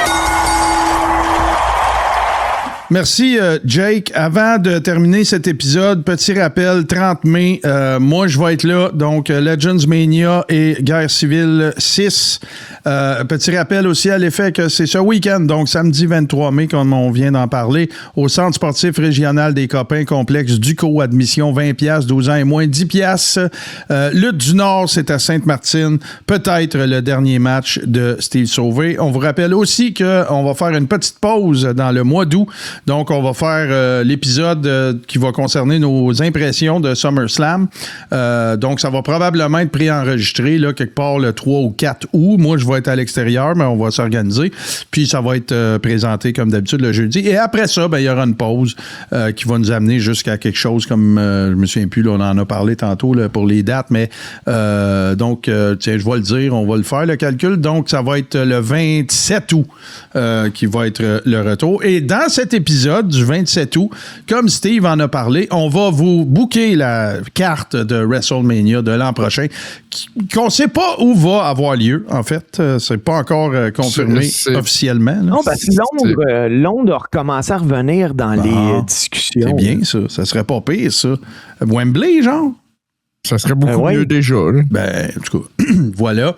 A: Merci, Jake. Avant de terminer cet épisode, petit rappel, 30 mai, moi, je vais être là. Donc, Legends Mania et Guerre civile 6. Petit rappel aussi à l'effet que c'est ce week-end, donc samedi 23 mai, comme on vient d'en parler, au Centre sportif régional des Copains, complexe Ducos, admission 20$, 12 ans et moins, 10$. Lutte du Nord, c'est à Sainte-Martine. Peut-être le dernier match de Steve Sauvé. On vous rappelle aussi qu'on va faire une petite pause dans le mois d'août. Donc, on va faire l'épisode qui va concerner nos impressions de SummerSlam. Donc, ça va probablement être préenregistré là, quelque part le 3 ou 4 août. Moi, je vais être à l'extérieur, mais on va s'organiser. Puis, ça va être présenté comme d'habitude le jeudi. Et après ça, il y aura une pause qui va nous amener jusqu'à quelque chose comme, je me souviens plus, là, on en a parlé tantôt là, pour les dates, mais donc, tiens, je vais le dire, on va le faire, le calcul. Donc, ça va être le 27 août qui va être le retour. Et dans cet épisode du 27 août, comme Steve en a parlé, on va vous booker la carte de WrestleMania de l'an prochain, qu'on ne sait pas où va avoir lieu, en fait. C'est pas encore confirmé officiellement. Là.
C: Non, parce que Londres a recommencé à revenir dans les discussions.
A: C'est bien, ça. Ça serait pas pire, ça. Wembley, genre?
B: Ça serait beaucoup mieux déjà. Là.
A: En tout cas, voilà.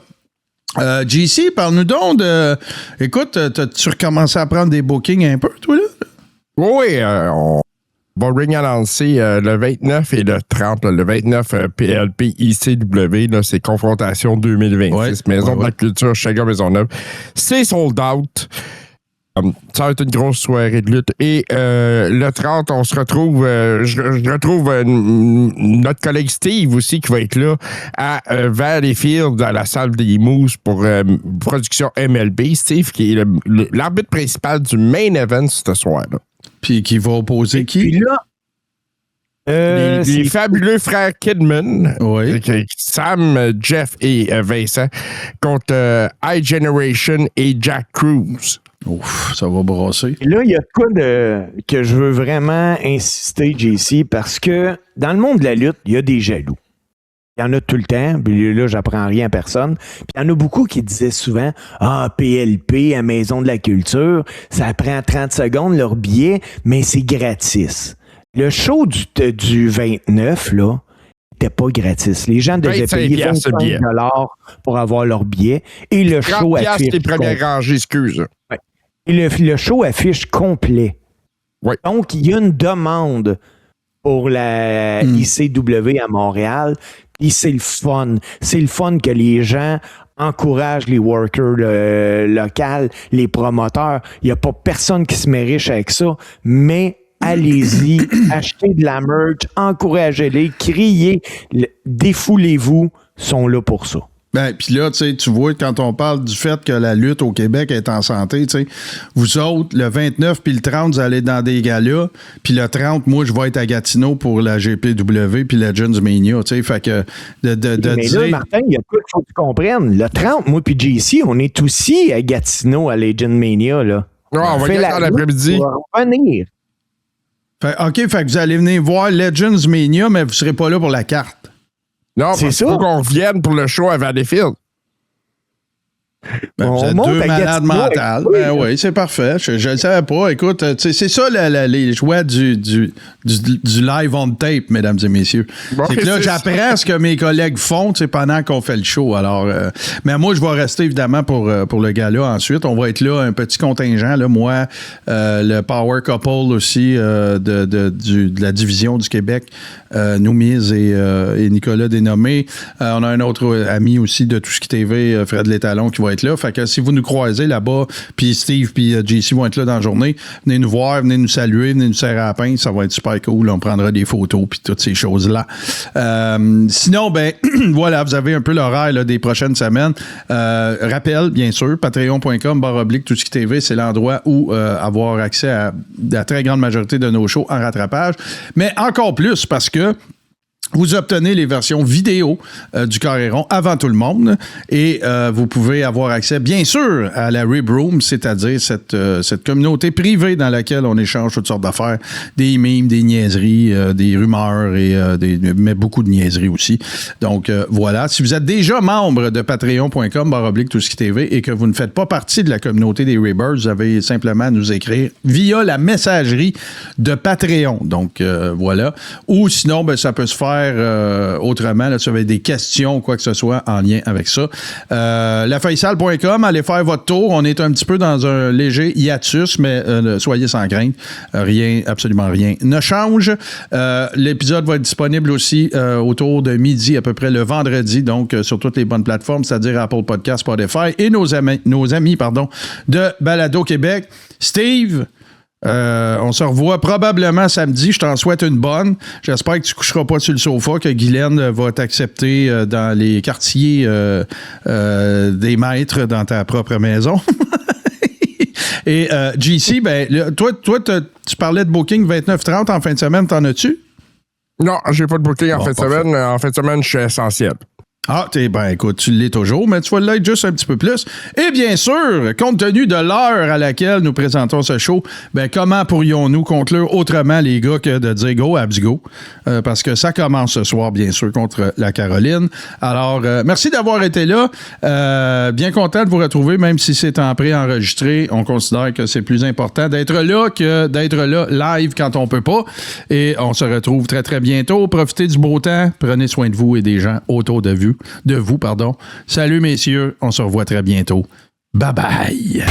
A: JC, parle-nous donc de... Écoute, tu recommencé à prendre des bookings un peu, toi, là?
B: Oui, on va ring annoncer le 29 et le 30. Là, le 29, PLP ICW, là, c'est Confrontation 2026, Maison de la Culture, Chagrin Maisonneuve. C'est sold out. Ça va être une grosse soirée de lutte. Et le 30, on se retrouve, je retrouve notre collègue Steve aussi qui va être là à Valleyfield, à la salle des Mousses pour production MLB. Steve qui est l'arbitre principal du main event ce soir-là.
A: Puis qui va opposer qui?
C: Puis là,
B: les fabuleux frères Kidman, Sam, Jeff et Vincent, contre iGeneration et Jack Cruz.
A: Ouf, ça va brasser.
C: Et là, il y a de quoi que je veux vraiment insister, JC, parce que dans le monde de la lutte, il y a des jaloux. Il y en a tout le temps, puis là, j'apprends rien à personne. Puis il y en a beaucoup qui disaient souvent « Ah, PLP, à Maison de la Culture, ça prend 30 secondes leur billet, mais c'est gratis. » Le show du 29, là, n'était pas gratis. Les gens devaient payer 25$ pour avoir leur billet. Et le show affiche...
B: les premières rangées, excuse.
C: Ouais. Et le show affiche complet.
B: Ouais.
C: Donc, il y a une demande pour la ICW à Montréal. Et c'est le fun. C'est le fun que les gens encouragent les workers locaux, les promoteurs. Il n'y a pas personne qui se met riche avec ça, mais allez-y, achetez de la merch, encouragez-les, criez, défoulez-vous, sont là pour ça.
A: Ben, puis là, tu vois, quand on parle du fait que la lutte au Québec est en santé, vous autres, le 29 puis le 30, vous allez dans des galas, puis le 30, moi, je vais être à Gatineau pour la GPW puis Legends Mania, fait que
C: mais
A: dire...
C: là, Martin, il y a quoi qu'il faut que tu comprennes. Le 30, moi puis JC, on est aussi à Gatineau à Legends Mania, là.
B: Non, on va y être l'après-midi.
C: On va revenir.
A: OK, fait que vous allez venir voir Legends Mania, mais vous serez pas là pour la carte.
B: Non, parce qu'il faut qu'on revienne pour le show à Valleyfield.
A: Ben, vous êtes deux malades mentales. Ben oui, c'est parfait. Je le savais pas. Écoute, c'est ça les joies du live on tape, mesdames et messieurs. Bon, c'est que là, j'apprends ce que mes collègues font pendant qu'on fait le show. Alors, mais moi, je vais rester évidemment pour le gala ensuite. On va être là, un petit contingent. Là, moi, le Power Couple aussi de la division du Québec, Noumise et Nicolas Dénommé. On a un autre ami aussi de Tout ce qui TV, Fred Létalon, qui va être là. Fait que si vous nous croisez là-bas, puis Steve puis JC vont être là dans la journée, venez nous voir, venez nous saluer, venez nous serrer à la pince, ça va être super cool. On prendra des photos puis toutes ces choses-là. Sinon, ben voilà, vous avez un peu l'horaire là, des prochaines semaines. Rappel, bien sûr, patreon.com/tout ce qui TV, c'est l'endroit où avoir accès à la très grande majorité de nos shows en rattrapage. Mais encore plus parce que vous obtenez les versions vidéo du Carré Rond avant tout le monde et vous pouvez avoir accès, bien sûr, à la Rib Room, c'est-à-dire cette communauté privée dans laquelle on échange toutes sortes d'affaires, des mimes, des niaiseries, des rumeurs et mais beaucoup de niaiseries aussi. Donc, voilà. Si vous êtes déjà membre de patreon.com/tout ce qui TV et que vous ne faites pas partie de la communauté des Ribbers, vous avez simplement à nous écrire via la messagerie de Patreon. Donc, voilà. Ou sinon, ben, ça peut se faire autrement, là, si vous avez des questions ou quoi que ce soit en lien avec ça. Lafaisal.com, allez faire votre tour. On est un petit peu dans un léger hiatus, mais soyez sans crainte. Rien, absolument rien ne change. L'épisode va être disponible aussi autour de midi, à peu près le vendredi, donc sur toutes les bonnes plateformes, c'est-à-dire Apple Podcasts, Spotify et nos amis de Balado Québec. Steve, on se revoit probablement samedi. Je t'en souhaite une bonne. J'espère que tu ne coucheras pas sur le sofa, que Guylaine va t'accepter dans les quartiers des maîtres dans ta propre maison. Et JC, ben, toi, tu parlais de booking 29-30 en fin de semaine. T'en as-tu?
B: Non, j'ai pas de booking en fin de semaine. En fin de semaine, je suis essentiel.
A: Ah, ben écoute, tu l'es toujours, mais tu vas l'être juste un petit peu plus. Et bien sûr, compte tenu de l'heure à laquelle nous présentons ce show, ben comment pourrions-nous conclure autrement, les gars, que de dire go, abs go? Parce que ça commence ce soir, bien sûr, contre la Caroline. Alors, merci d'avoir été là. Bien content de vous retrouver, même si c'est en pré-enregistré. On considère que c'est plus important d'être là que d'être là live quand on peut pas. Et on se retrouve très, très bientôt. Profitez du beau temps. Prenez soin de vous et des gens autour de vous. Salut, messieurs. On se revoit très bientôt. Bye bye.